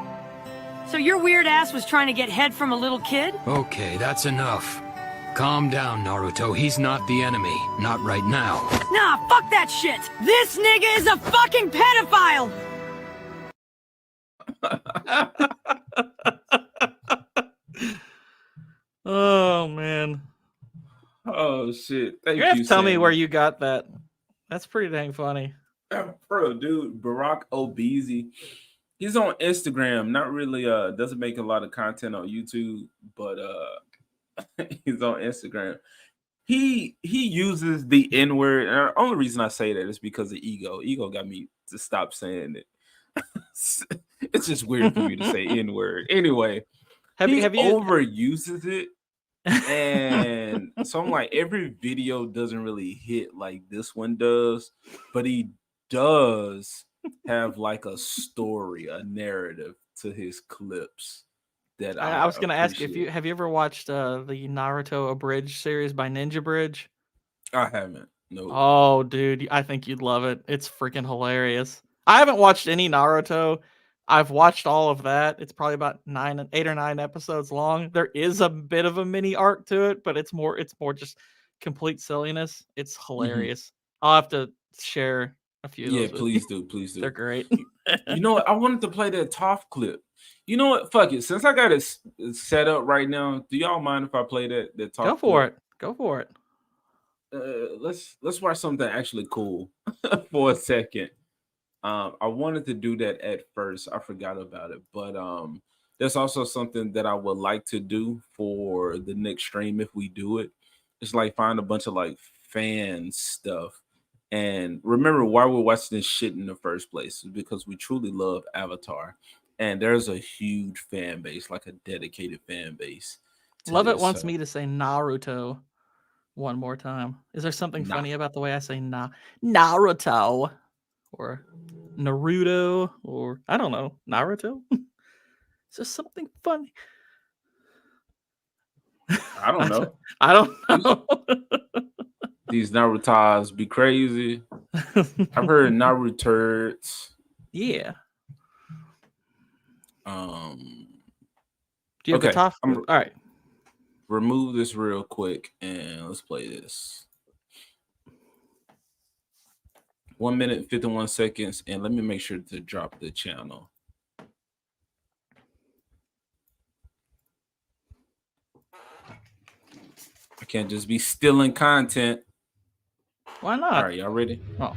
So your weird ass was trying to get head from a little kid? Okay, that's enough. Calm down, Naruto. He's not the enemy. Not right now. Nah, fuck that shit! This nigga is a fucking pedophile! Oh man. Oh shit! Thank You have you, to tell me where Sandy. you got that. That's pretty dang funny. Bro, dude, Barack Obese. He's on Instagram. Not really. Doesn't make a lot of content on YouTube, but he's on Instagram. He uses the N word. And the only reason I say that is because of ego. Ego got me to stop saying it. It's just weird for me to say N word. Anyway, Have he you? overuses it. And so I'm like, every video doesn't really hit like this one does, but he does have like a story, a narrative to his clips that I I was gonna ask if you appreciate. have you ever watched the Naruto abridged series by Ninja Bridge? I haven't. No. Oh, dude, I think you'd love it. It's freaking hilarious. I haven't watched any Naruto. I've watched all of that. It's probably about 8 or 9 episodes long. There is a bit of a mini arc to it, but it's more just complete silliness. It's Mhm. hilarious. I'll have to share a few of Yeah, those with you. please do. Please They're do. great. You know what? I wanted to play that Toph clip. You know what? Fuck it. Since I got it set up right now, do y'all mind if I play that Go Toph for clip? it. Go for it. Let's watch something actually cool for a second. I wanted to do that at first. I forgot about it, but there's also something that I would like to do for the next stream if we do it. It's like find a bunch of like fan stuff. And remember why we're watching this shit in the first place is because we truly love Avatar. And there's a huge fan base, like a dedicated fan base to Love It this. wants me to say Naruto one more time. Is there something Nah. funny about the way I say Naruto or Naruto or I don't know, Naruto? Is there something funny? I don't know. I don't know. These Narutos be crazy. I've heard Naruturds. Yeah. Do you have the Okay, top? I'm All right. remove this real quick and let's play this. 1 minute 51 seconds, and let me make sure to drop the channel. I can't just be stealing content. Why not? All right, y'all ready? Oh.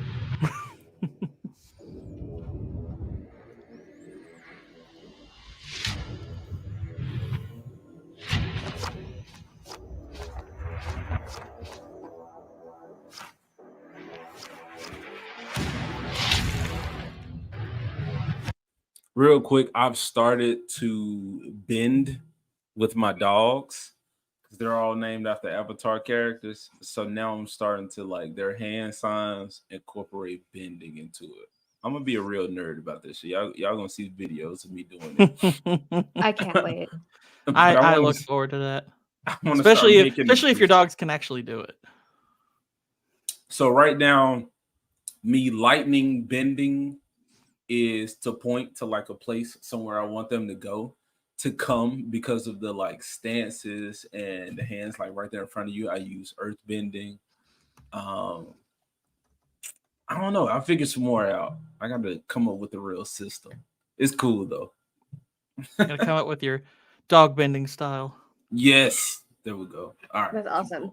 Real quick, I've started to bend with my dogs because they're all named after Avatar characters. So now I'm starting to like their hand signs incorporate bending into it. I'm gonna be a real nerd about this shit. Y'all gonna see videos of me doing it. I can't wait. But I wanna look s- forward to that. I want to start making them Especially if your freestyle. dogs can actually do it. So right now, me lightning bending is to point to like a place somewhere I want them to go to come because of the like stances and the hands like right there in front of you. I use earth bending. I don't know. I figured some more out. I got to come up with a real system. It's cool though. Gotta come up with your dog bending style. Yes, there we go. All right. That's awesome.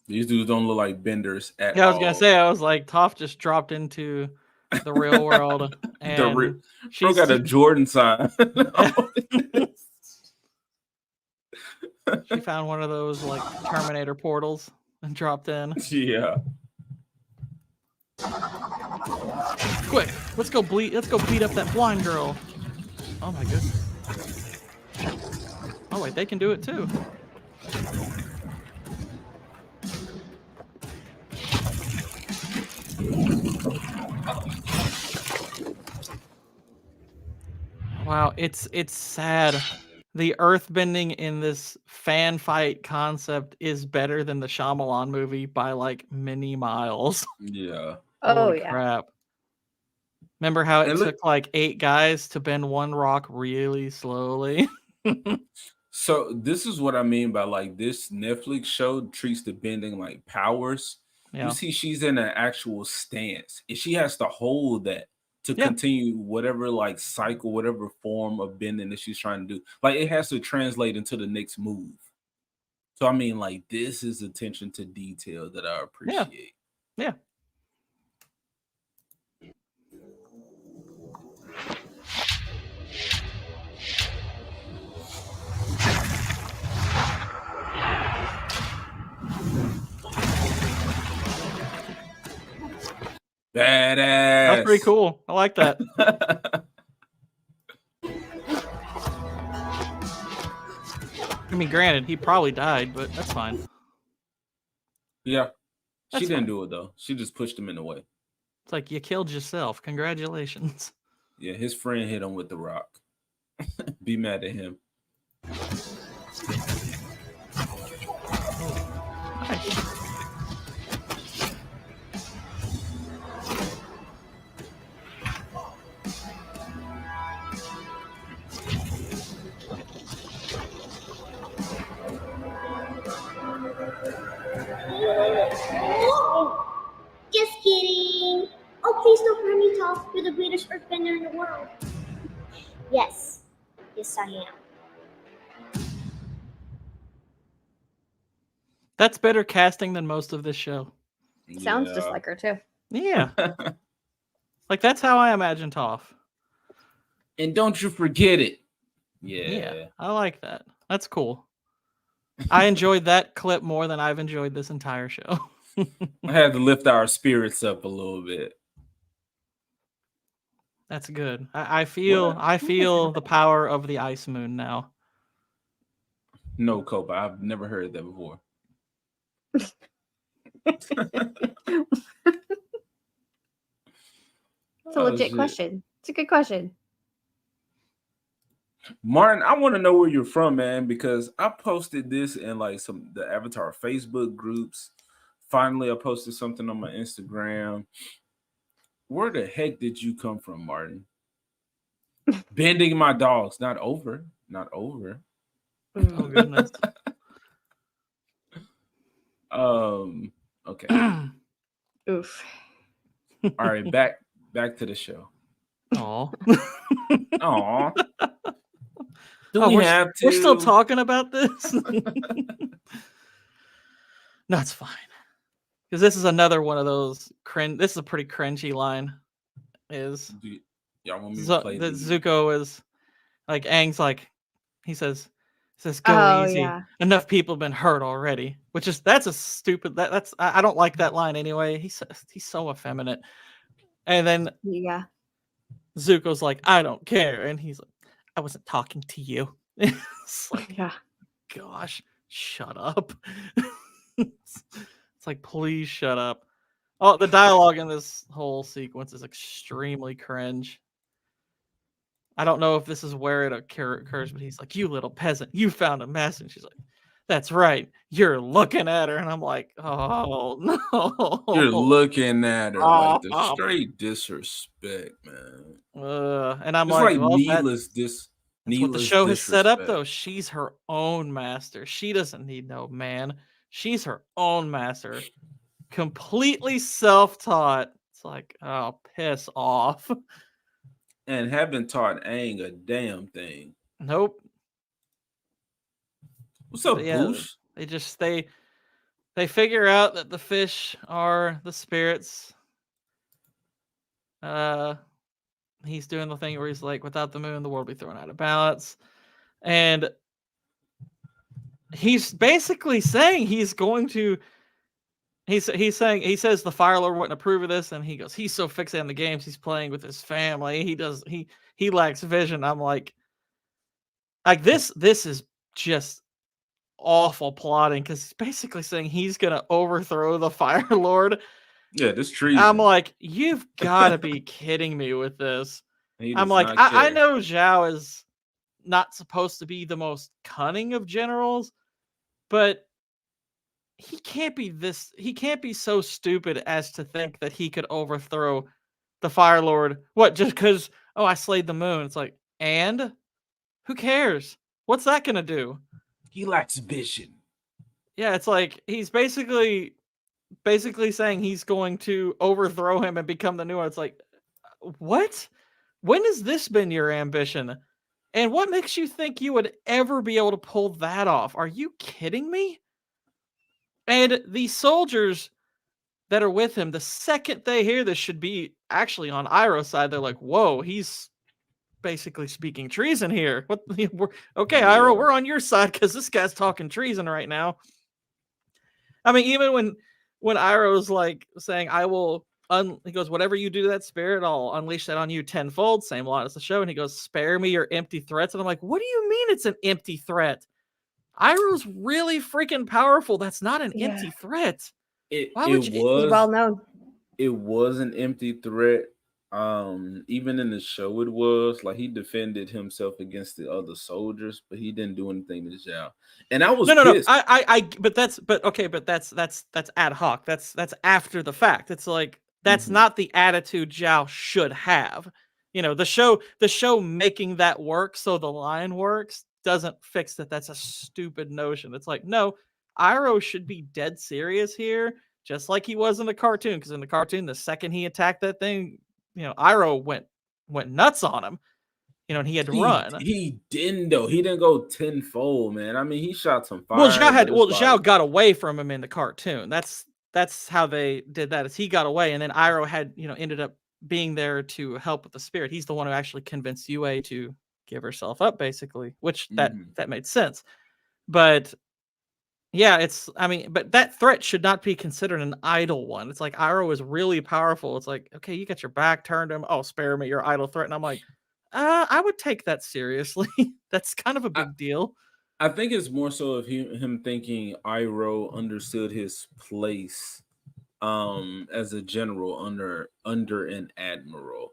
These dudes don't look like benders at Yeah, I was all. gonna say, I was like, Toph just dropped into the real world, and Bro she's got a Jordan sign. she found one of those like Terminator portals and dropped in. Yeah. Quick, let's go beat up that blind girl. Oh my goodness. Oh wait, they can do it too. Wow, it's sad. The earthbending in this fan fight concept is better than the Shyamalan movie by like many miles. Yeah. Oh Holy yeah. crap. Remember how it And took like 8 guys to bend one rock really slowly? So this is what I mean by like this Netflix show treats the bending like powers. You Yeah. see, she's in an actual stance, and she has to hold that to Yeah. continue whatever like cycle, whatever form of bending that she's trying to do. Like it has to translate into the next move. So I mean, like this is attention to detail that I Yeah. appreciate. Yeah. Badass. That's pretty cool. I like that. I mean, granted, he probably died, but that's fine. Yeah. That's She didn't fine. do it though. She just pushed him in the way. It's like you killed yourself. Congratulations. Yeah, his friend hit him with the rock. Be mad at him. Nice. Just kidding. Oh, please don't hurt me, Toph. You're the greatest earthbender in the world. Yes. Yes, I am. That's better casting than most of this show. Sounds just like her too. Yeah. Like that's how I imagine Toph. And don't you forget it. Yeah. I like that. That's cool. I enjoyed that clip more than I've enjoyed this entire show. I had to lift our spirits up a little bit. That's good. I feel the power of the ice moon now. No, Copa. I've never heard that before. It's a legit question. It's a good question. Martin, I want to know where you're from, man, because I posted this in like the Avatar Facebook groups. Finally, I posted something on my Instagram. Where the heck did you come from, Martin? Bending my dogs, not over. Oh goodness. Okay. Oof. All right, back to the show. Aw. Aw. We're still talking about this? No, it's fine. Because this is another one of those this is a pretty cringy line. Y'all want me to play that Zuko is like Aang's like he says go easy. Yeah. Enough people have been hurt already. That's a stupid that's I don't like that line anyway. He's so effeminate. And then Zuko's like, I don't care. And he's like, I wasn't talking to you. It's like, gosh, shut up. It's like, please shut up. Oh, the dialogue in this whole sequence is extremely cringe. I don't know if this is where it occurs, but he's like, you little peasant, you found a mess. And she's like, that's right, you're looking at her. And I'm like, oh, no. You're looking at her like the straight disrespect, man. And I'm it's like, needless that's what the show has set up, though. She's her own master. She doesn't need no man. She's her own master. Completely self-taught. It's like, oh, piss off. And haven't taught Aang a damn thing. Nope. What's up, Boosh? They figure out that the fish are the spirits. He's doing the thing where he's like, without the moon, the world will be thrown out of balance. And he's basically saying he's going to. He says the Fire Lord wouldn't approve of this, and he goes, he's so fixated on the games, he's playing with his family. He lacks vision. I'm like this is just awful plotting because he's basically saying he's gonna overthrow the Fire Lord. Yeah, this treason. I'm like, you've got to be kidding me with this. I'm like, I know Zhao is not supposed to be the most cunning of generals, but he can't be so stupid as to think that he could overthrow the Fire Lord. What, just because, I slayed the moon? It's like, and who cares? What's that gonna do? He lacks vision. Yeah, it's like he's basically saying he's going to overthrow him and become the new one. It's like, what? When has this been your ambition? And what makes you think you would ever be able to pull that off? Are you kidding me? And the soldiers that are with him, the second they hear this, should be actually on Iroh's side. They're like, whoa, he's basically speaking treason here. What? Okay, Iroh, we're on your side because this guy's talking treason right now. I mean, even when Iroh's like saying, I will, he goes, whatever you do to that spirit, I'll unleash that on you tenfold. Same line as the show. And he goes, spare me your empty threats. And I'm like, what do you mean it's an empty threat? Iroh's really freaking powerful. That's not an empty threat. Why would you? He's well known. It was an empty threat. Even in the show, it was like he defended himself against the other soldiers, but he didn't do anything to Zhao. And I was pissed. But that's ad hoc. That's after the fact. It's like that's not the attitude Zhao should have. You know, the show making that work so the line works doesn't fix that. That's a stupid notion. It's like, no, Iroh should be dead serious here, just like he was in the cartoon. Because in the cartoon, the second he attacked that thing, you know, Iroh went nuts on him, you know, and he had to run. He didn't though. He didn't go tenfold, man. I mean, he shot some fire. Zhao got away from him in the cartoon. That's how they did that. Is he got away, and then Iroh had, you know, ended up being there to help with the spirit. He's the one who actually convinced Yue to give herself up, basically, which that made sense. But yeah, but that threat should not be considered an idle one. It's like Iroh is really powerful. It's like, okay, you got your back turned to him. Oh, spare me your idle threat. And I'm like, I would take that seriously. That's kind of a big deal. I think it's more so of him thinking Iroh understood his place as a general under an admiral.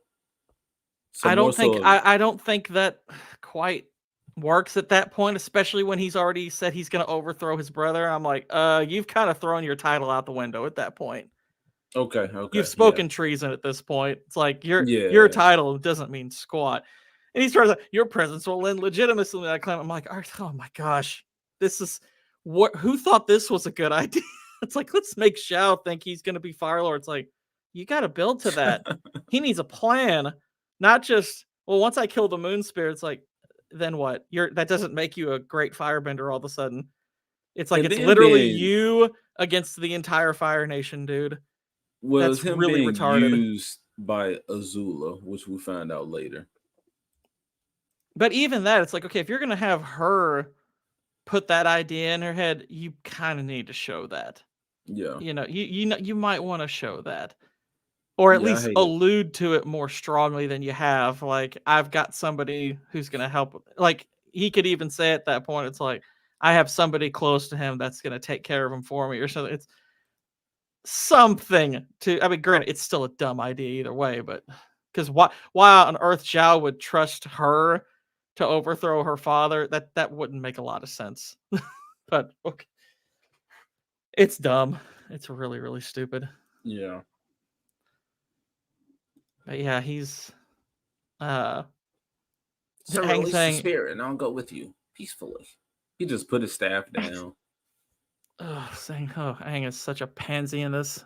So I don't think that quite works at that point, especially when he's already said he's going to overthrow his brother. I'm like, you've kind of thrown your title out the window at that point. Okay. You've spoken treason at this point. It's like your title doesn't mean squat. And he starts like, your presence will lend legitimacy to that claim. I'm like, oh my gosh, this is who thought this was a good idea? It's like, let's make Zhao think he's going to be Fire Lord. It's like, you got to build to that. He needs a plan, not just, well, once I kill the moon spirit, it's like, then what? That doesn't make you a great firebender all of a sudden. It's like, it's literally you against the entire Fire Nation, dude. Well, that's him really being retarded. Used by Azula, which we find out later. But even that, it's like, okay, if you're going to have her put that idea in her head, you kind of need to show that. Yeah. You know, you might want to show that. Or at least allude to it more strongly than you have. Like, I've got somebody who's going to help. Like, he could even say at that point, it's like, I have somebody close to him that's going to take care of him for me or something. It's something to, I mean, granted, it's still a dumb idea either way, but because why on earth Zhao would trust her to overthrow her father, that wouldn't make a lot of sense. But okay. It's dumb. It's really, really stupid. Yeah. But yeah, he's so release the spirit and I'll go with you peacefully. He just put his staff down. Saying, Aang is such a pansy in this.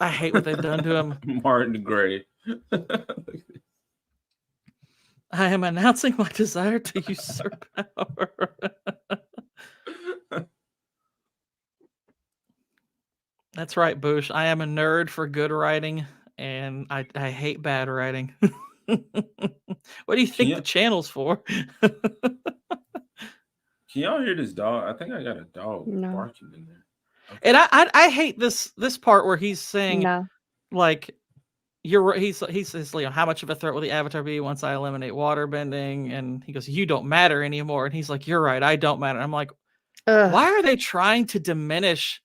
I hate what they've done to him. Martin Gray. I am announcing my desire to usurp power. That's right, Boosh. I am a nerd for good writing, and I hate bad writing. What do you think the channel's for? Can y'all hear this dog? I think I got a dog barking in there. Okay. And I hate this part where he's saying, like, he says, Leo, how much of a threat will the Avatar be once I eliminate waterbending? And he goes, you don't matter anymore. And he's like, you're right, I don't matter. I'm like, why are they trying to diminish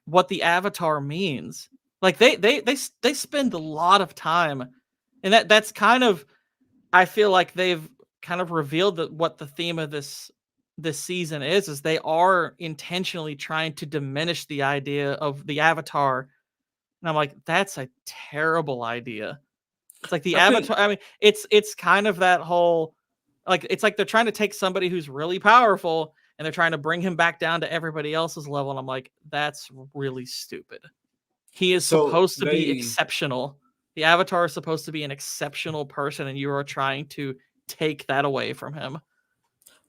what the Avatar means? Like, they spend a lot of time, and that's kind of, I feel like they've kind of revealed that what the theme of this season is they are intentionally trying to diminish the idea of the Avatar. And I'm like, that's a terrible idea. It's like the Avatar. I mean, it's kind of that whole like it's like they're trying to take somebody who's really powerful and they're trying to bring him back down to everybody else's level. And I'm like, that's really stupid. He is supposed to be exceptional. The Avatar is supposed to be an exceptional person, and you are trying to take that away from him.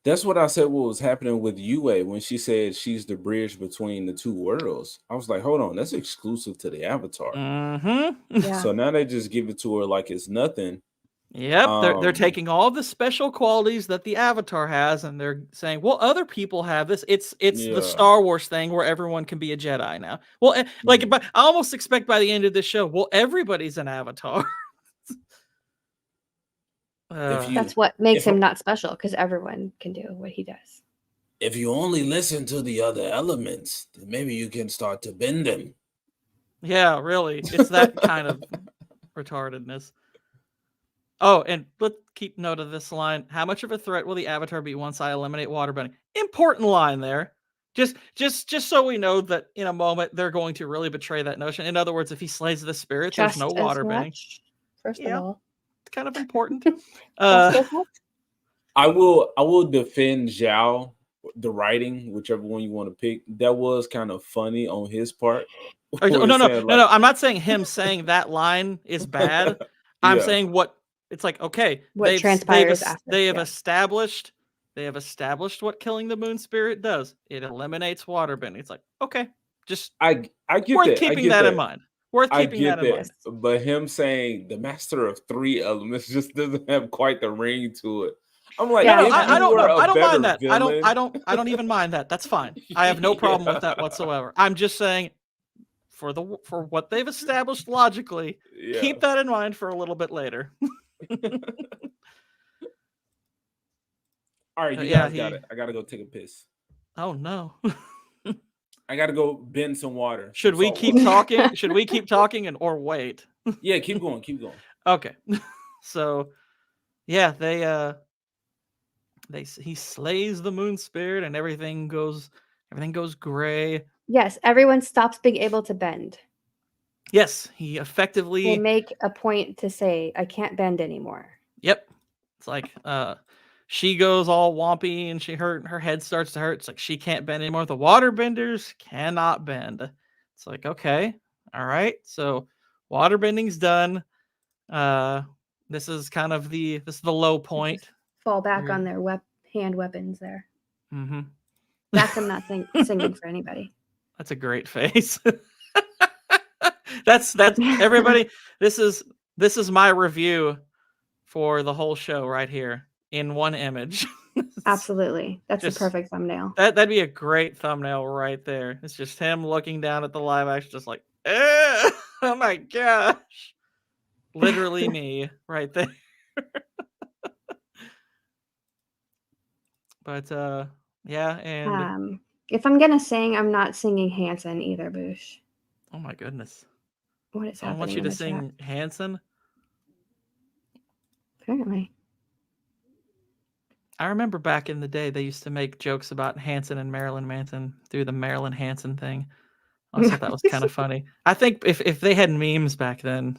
That's what I said. What was happening with Yue when she said she's the bridge between the two worlds? I was like, hold on, that's exclusive to the Avatar. Yeah. So now they just give it to her like it's nothing. Yep, they're taking all the special qualities that the Avatar has, and they're saying, "Well, other people have this." It's the Star Wars thing where everyone can be a Jedi now. Well, like, but I almost expect by the end of this show, well, everybody's an Avatar. That's what makes him not special, because everyone can do what he does. If you only listen to the other elements, then maybe you can start to bend them. Yeah, really, it's that kind of retardedness. Oh, and let's keep note of this line. How much of a threat will the Avatar be once I eliminate waterbending? Important line there. Just so we know that in a moment they're going to really betray that notion. In other words, if he slays the spirit, there's no waterbending. First of all, it's kind of important. I will defend Zhao, the writing, whichever one you want to pick. That was kind of funny on his part. No. I'm not saying him saying that line is bad. I'm saying what it's like. Okay, what transpires after they have established what killing the moon spirit does. It eliminates waterbending. It's like, okay, just I get worth keeping that in mind. Worth keeping that in mind. But him saying the master of three elements just doesn't have quite the ring to it. I'm like, I don't mind that. I don't even mind that. That's fine. I have no problem with that whatsoever. I'm just saying, for what they've established logically, keep that in mind for a little bit later. All right, you guys got it. I gotta go take a piss. Oh no. I gotta go bend some water. Should we keep talking? Should we keep talking or wait? Yeah, keep going. Okay. So yeah, he slays the moon spirit and everything goes gray. Yes, everyone stops being able to bend. Yes, he effectively They make a point to say, I can't bend anymore. Yep. It's like she goes all wompy and her head starts to hurt. It's like she can't bend anymore. The waterbenders cannot bend. It's like, okay, all right. So waterbending's done. This is kind of the low point. Fall back on their hand weapons there. Mm-hmm. That's him not singing for anybody. That's a great face. That's everybody. This is my review for the whole show right here in one image. Absolutely. That's the perfect thumbnail. That'd be a great thumbnail right there. It's just him looking down at the live action, just like, oh my gosh. Literally me right there. But yeah, and if I'm gonna sing, I'm not singing Hanson either, Boosh. Oh my goodness. What is happening? I want you to sing Hanson. Apparently. I remember back in the day they used to make jokes about Hanson and Marilyn Manson through the Marilyn Hanson thing. I thought that was kind of funny. I think if they had memes back then,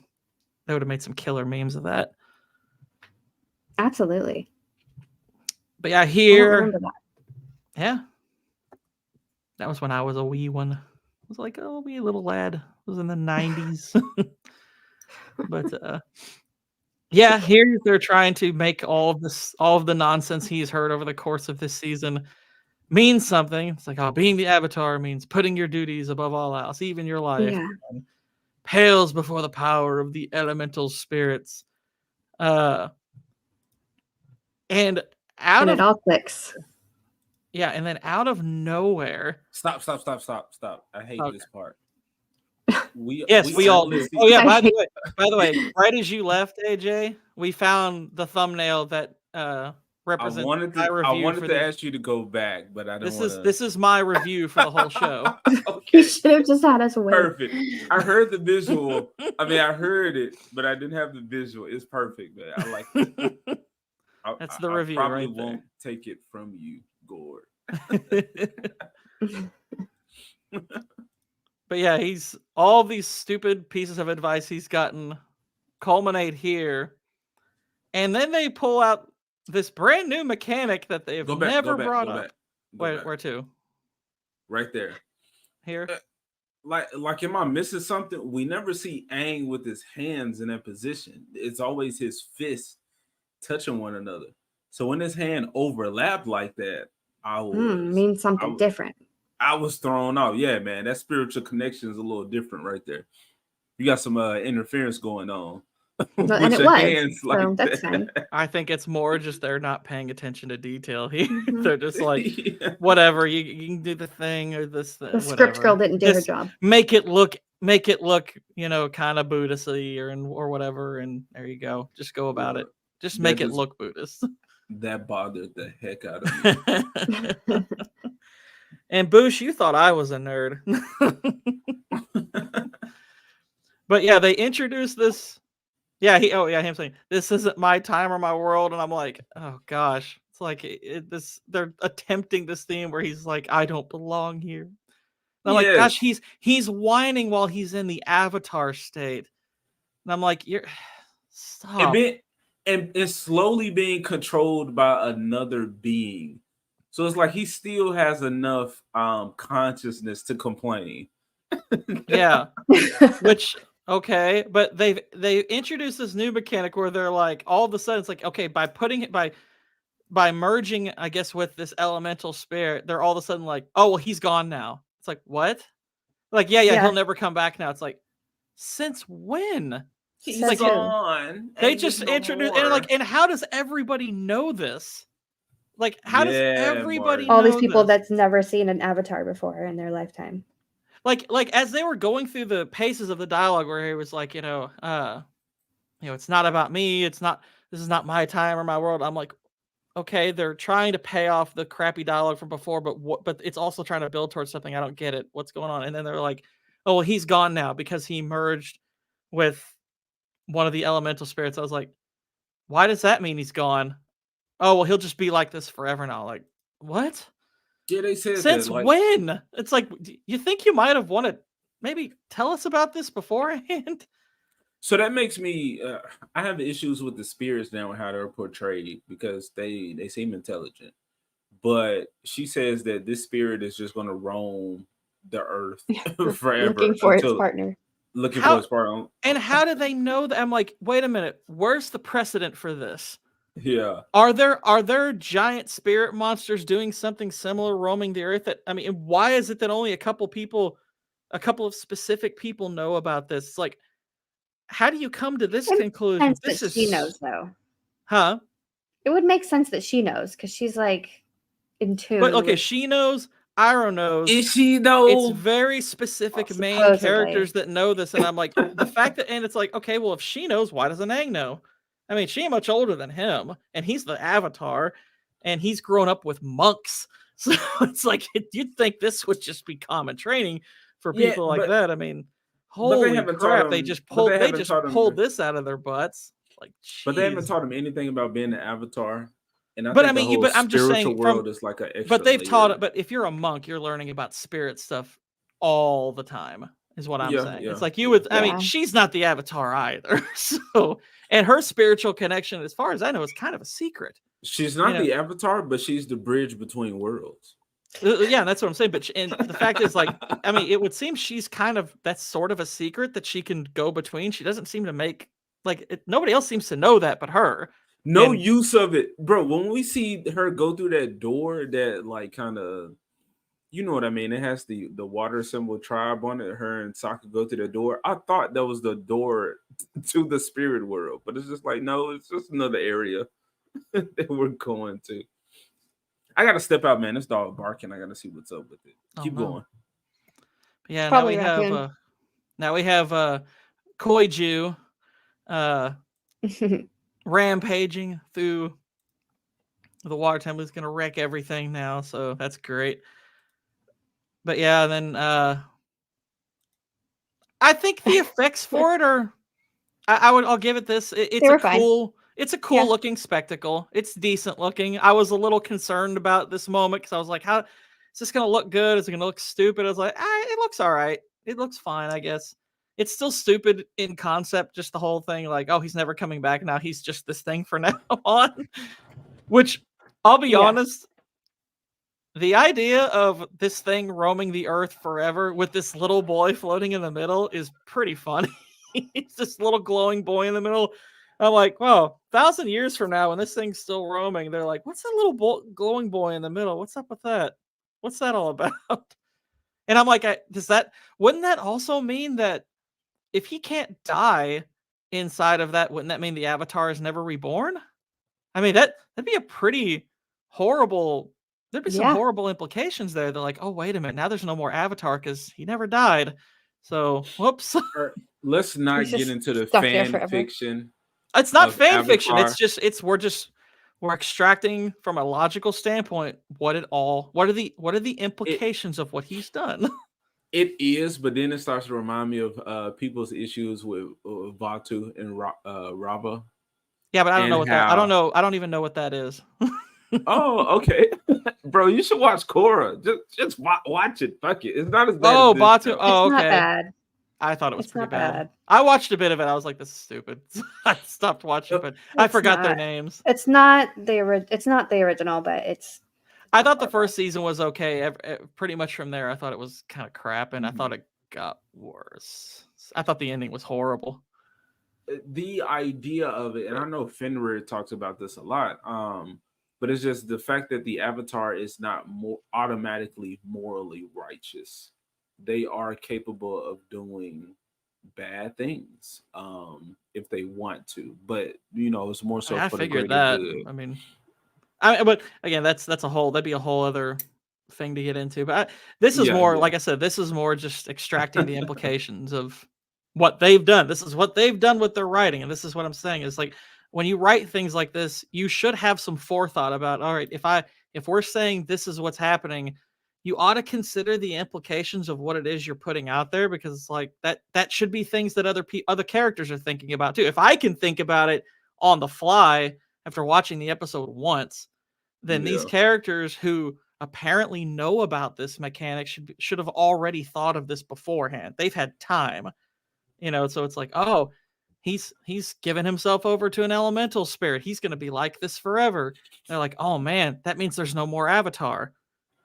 they would have made some killer memes of that. Absolutely. But yeah, here, yeah, that was when I was a wee one. I was like a wee little lad. It was in the 90s. But yeah, here they're trying to make all of the nonsense he's heard over the course of this season mean something. It's like, being the Avatar means putting your duties above all else, even your life. Yeah. Pales before the power of the elemental spirits. And it all clicks. Yeah, and then out of nowhere. Stop. I hate this part. We all do. Oh yeah, by the way, right as you left, AJ, we found the thumbnail that represents I wanted to ask you to go back, but I don't. This is my review for the whole show. Okay. You should have just had us wait. Perfect. I heard the visual. I mean, I heard it, but I didn't have the visual. It's perfect, man. I like it. That's the review. I probably right won't take it from you, Gord. But yeah, he's all these stupid pieces of advice he's gotten culminate here, and then they pull out this brand new mechanic that they've never brought up. Where to? Right there. Here. Like, am I missing something? We never see Aang with his hands in that position. It's always his fists touching one another. So when his hand overlapped like that, means something different. I was thrown off. Yeah, man, that spiritual connection is a little different right there. You got some interference going on. And it was. So that's fine. I think it's more just they're not paying attention to detail here. They're just like, whatever, you can do the thing or this thing. The script girl didn't do her job. Make it look, kind of Buddhist-y or whatever, and there you go. Just go about it. Just make it look Buddhist. That bothered the heck out of me. And Boosh, you thought I was a nerd. But yeah, they introduced this. Yeah, him saying, "This isn't my time or my world," and I'm like, "Oh gosh." It's like they're attempting this theme where he's like, "I don't belong here." And I'm like, "Gosh, he's whining while he's in the avatar state." And I'm like, "You're stop." And it's slowly being controlled by another being. So it's like he still has enough consciousness to complain. Yeah. Which okay, but they introduced this new mechanic where they're like, all of a sudden it's like, okay, by merging, I guess, with this elemental spirit, they're all of a sudden like, oh well, he's gone now. It's like, what? Like, yeah, he'll never come back now. It's like, since when? He's like, gone. They just introduced and how does everybody know this? Like, how does everybody know all these people this? that's never seen an avatar before in their lifetime? Like as they were going through the paces of the dialogue where he was like, it's not about me. This is not my time or my world. I'm like, okay, they're trying to pay off the crappy dialogue from before, but it's also trying to build towards something. I don't get it. What's going on? And then they're like, oh, well, he's gone now because he merged with one of the elemental spirits. I was like, why does that mean he's gone? Oh, well, he'll just be like this forever now. Like, what? Yeah, they said since that, when? It's like, you think you might have wanted maybe tell us about this beforehand? So that makes me I have issues with the spirits now and how they're portrayed because they seem intelligent. But she says that this spirit is just going to roam the earth forever, looking for its partner. And how do they know that? I'm like, wait a minute, where's the precedent for this? Yeah. Are there giant spirit monsters doing something similar roaming the earth? Why is it that only a couple of specific people know about this? It's like, how do you come to this conclusion? She knows, though. Huh? It would make sense that she knows because she's like in tune. But okay, she knows. Iroh knows. Is she though? It's very specific main characters that know this, and I'm like, the fact that, and it's like, okay, well, if she knows, why doesn't Aang know? I mean, she's much older than him, and he's the Avatar, and he's grown up with monks. So it's like, you'd think this would just be common training for people like that. I mean, holy crap, they just pulled this out of their butts. Like, geez. But they haven't taught him anything about being an Avatar. And I'm just saying, world is like an extra but they've taught it. But if you're a monk, you're learning about spirit stuff all the time. Is what I'm saying. Yeah. It's like you would. I mean, she's not the Avatar either. So, and her spiritual connection, as far as I know, is kind of a secret. She's not the Avatar, but she's the bridge between worlds. Yeah, that's what I'm saying. But and the fact is, like, I mean, it would seem she's that's sort of a secret that she can go between. She doesn't seem to make nobody else seems to know that, but her. No use of it, bro. When we see her go through that door, that like kind of, you know what I mean? It has the water symbol tribe on it. Her and Sokka go through the door. I thought that was the door to the spirit world, but it's just like, no, it's just another area that we're going to. I gotta step out, man. This dog barking. I gotta see what's up with it. Keep going. Yeah, now we have Koiju rampaging through the water temple. Is gonna wreck everything now, so that's great. But yeah, then I think the effects for it are I'll give it this. It's a cool looking spectacle. It's decent looking. I was a little concerned about this moment because I was like, how is this gonna look good? Is it gonna look stupid? I was like, it looks all right. It looks fine, I guess. It's still stupid in concept, just the whole thing, like, oh, he's never coming back now. He's just this thing for now on. Which, I'll be Yeah. honest, the idea of this thing roaming the earth forever with this little boy floating in the middle is pretty funny. It's this little glowing boy in the middle. I'm like, well, 1,000 years from now, when this thing's still roaming, they're like, what's that little glowing boy in the middle? What's up with that? What's that all about? And I'm like, wouldn't that also mean that if he can't die inside of that, wouldn't that mean the Avatar is never reborn? I mean, that'd be a pretty horrible. There'd be some Yeah. horrible implications there. They're like, oh, wait a minute, now there's no more Avatar because he never died. So, whoops. Let's not He's get just into the stuck there fan forever. fiction. It's not of fan fiction. Avatar. We're extracting from a logical standpoint what are the implications of what he's done. It is, but then it starts to remind me of people's issues with Vatu and Rava. Yeah, but I don't know And what that. I how- don't know. I don't even know what that is. Oh, okay, bro. You should watch Korra. Just watch it. Fuck it. It's not as bad. Oh, as this, Batu. though. Oh, It's okay. not bad. I thought it was It's pretty not bad. bad. I watched a bit of it. I was like, this is stupid. I stopped watching, but I It's forgot their not. names. It's not the original, but it's. I thought the first season was okay. Pretty much from there, I thought it was kind of crap, and I thought it got worse. I thought the ending was horrible. The idea of it, and I know Fenrir talks about this a lot, but it's just the fact that the Avatar is not more automatically morally righteous. They are capable of doing bad things if they want to, but it's more so I for the figured greater that. good. I mean, but again, that'd be a whole other thing to get into. But this is more, like I said, this is more just extracting the implications of what they've done. This is what they've done with their writing, and this is what I'm saying is like when you write things like this, you should have some forethought about. All right, if we're saying this is what's happening, you ought to consider the implications of what it is you're putting out there, because like that should be things that other characters are thinking about too. If I can think about it on the fly after watching the episode once, then these characters who apparently know about this mechanic should have already thought of this beforehand. They've had time, so it's like, oh, he's given himself over to an elemental spirit. He's going to be like this forever. They're like, oh man, that means there's no more Avatar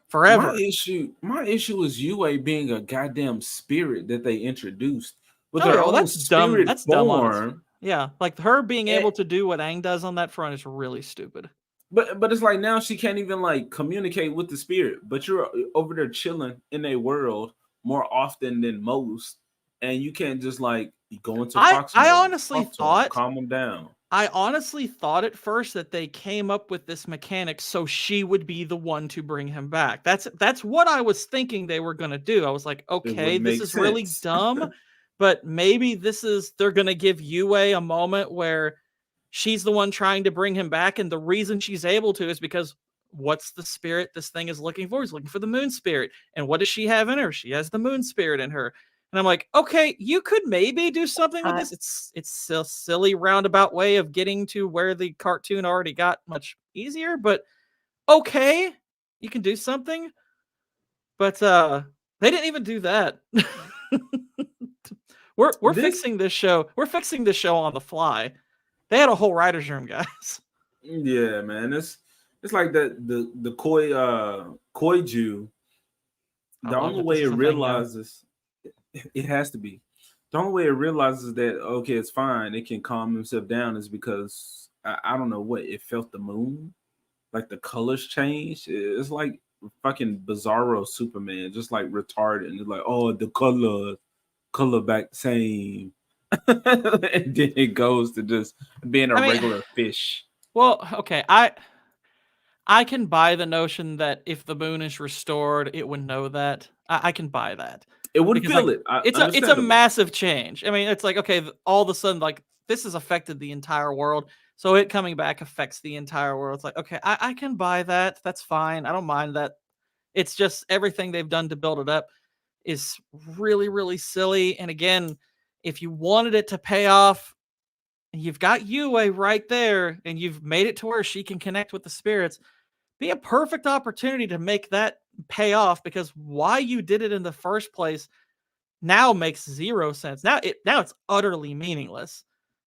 forever. My issue is Yue being a goddamn spirit that they introduced with that's dumb. That's dumb. Form. Yeah, like her being able to do what Aang does on that front is really stupid. But it's like now she can't even like communicate with the spirit. But you're over there chilling in a world more often than most, and you can't just like go into. I honestly thought calm them down. I honestly thought at first that they came up with this mechanic so she would be the one to bring him back. That's what I was thinking they were gonna do. I was like, okay, this is really dumb, but maybe they're gonna give Yue a moment where she's the one trying to bring him back, and the reason she's able to is because what's the spirit this thing is looking for? He's looking for the moon spirit. And what does she have in her? She has the moon spirit in her. And I'm like, okay, you could maybe do something with this. It's a silly roundabout way of getting to where the cartoon already got much easier, but okay, you can do something. But they didn't even do that. We're fixing this show. We're fixing this show on the fly. They had a whole writer's room, guys. Yeah, man. It's like the koi Jew. The only way it realizes it has to be. The only way it realizes that okay, it's fine, it can calm himself down is because I don't know what it felt the moon, like the colors changed. It's like fucking Bizarro Superman, just like retarded. And it's like, oh, the color back same. And then it goes to just being a regular fish. Well, okay, I can buy the notion that if the moon is restored, it would know that. I can buy that. It would feel it. It's a massive change. I mean, it's like, okay, all of a sudden, like this has affected the entire world, so it coming back affects the entire world. It's like, okay, I can buy that. That's fine. I don't mind that. It's just everything they've done to build it up is really, really silly. And again, if you wanted it to pay off, you've got Yue right there, and you've made it to where she can connect with the spirits. Be a perfect opportunity to make that pay off, because why you did it in the first place now makes zero sense. Now it's utterly meaningless.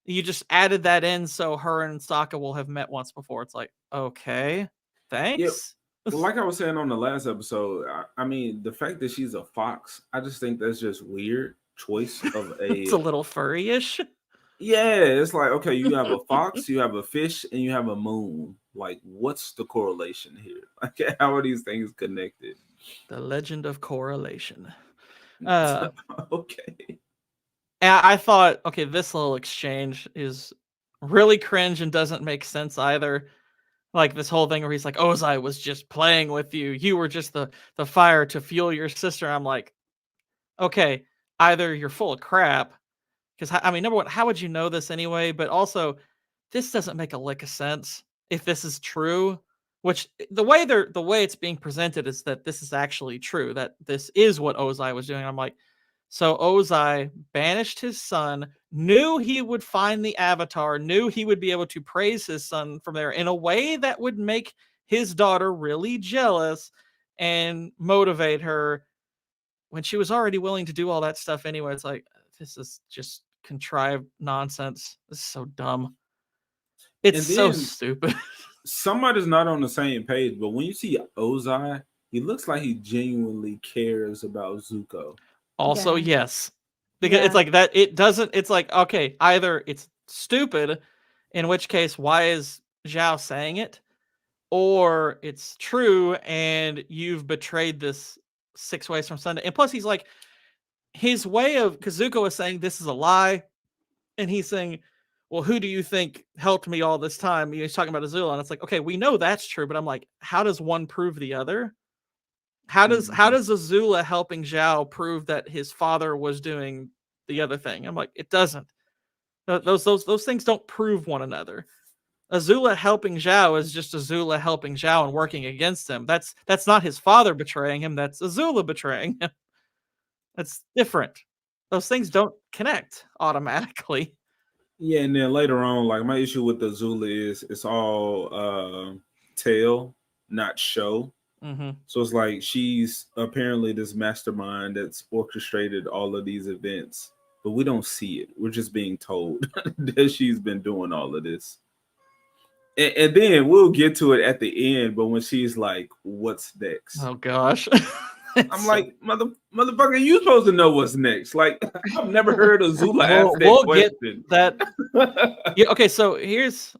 You just added that in so her and Sokka will have met once before. It's like, okay, thanks. Well, like I was saying on the last episode, I mean, the fact that she's a fox, I just think that's just weird choice of It's a little furry-ish. Yeah, it's like, okay, you have a fox, you have a fish, and you have a moon. Like, what's the correlation here? Like, how are these things connected? The legend of correlation. Okay. I thought, okay, this little exchange is really cringe and doesn't make sense either. Like this whole thing where he's like, Ozai was just playing with you. You were just the fire to fuel your sister. I'm like, okay, either you're full of crap, because I mean, number one, how would you know this anyway? But also, this doesn't make a lick of sense if this is true. Which the way it's being presented is that this is actually true, that this is what Ozai was doing. I'm like, so Ozai banished his son, knew he would find the Avatar, knew he would be able to praise his son from there in a way that would make his daughter really jealous and motivate her when she was already willing to do all that stuff anyway. It's like, this is just contrived nonsense. This is so dumb. It's so stupid. Somebody's not on the same page, but when you see Ozai, he looks like he genuinely cares about Zuko. Also, yes. Because it's like that, it's like, okay, either it's stupid, in which case, why is Zhao saying it? Or it's true, and you've betrayed this 6 ways from Sunday. And plus, he's like, his way of, because Zuko is saying this is a lie, and he's saying, well, who do you think helped me all this time? He's talking about Azula, and it's like, okay, we know that's true, but I'm like, how does one prove the other? How does Azula helping Zhao prove that his father was doing the other thing? I'm like, it doesn't. Those things don't prove one another. Azula helping Zhao is just Azula helping Zhao and working against him. That's not his father betraying him. That's Azula betraying him. That's different. Those things don't connect automatically. Yeah, and then later on, like my issue with Azula is it's all tell, not show. Mm-hmm. So it's like she's apparently this mastermind that's orchestrated all of these events, but we don't see it. We're just being told that she's been doing all of this. And then we'll get to it at the end, but when she's like, what's next? Oh, gosh. I'm like, motherfucker, you supposed to know what's next. Like, I've never heard Azula ask that question. Get that. Yeah, okay, so here's...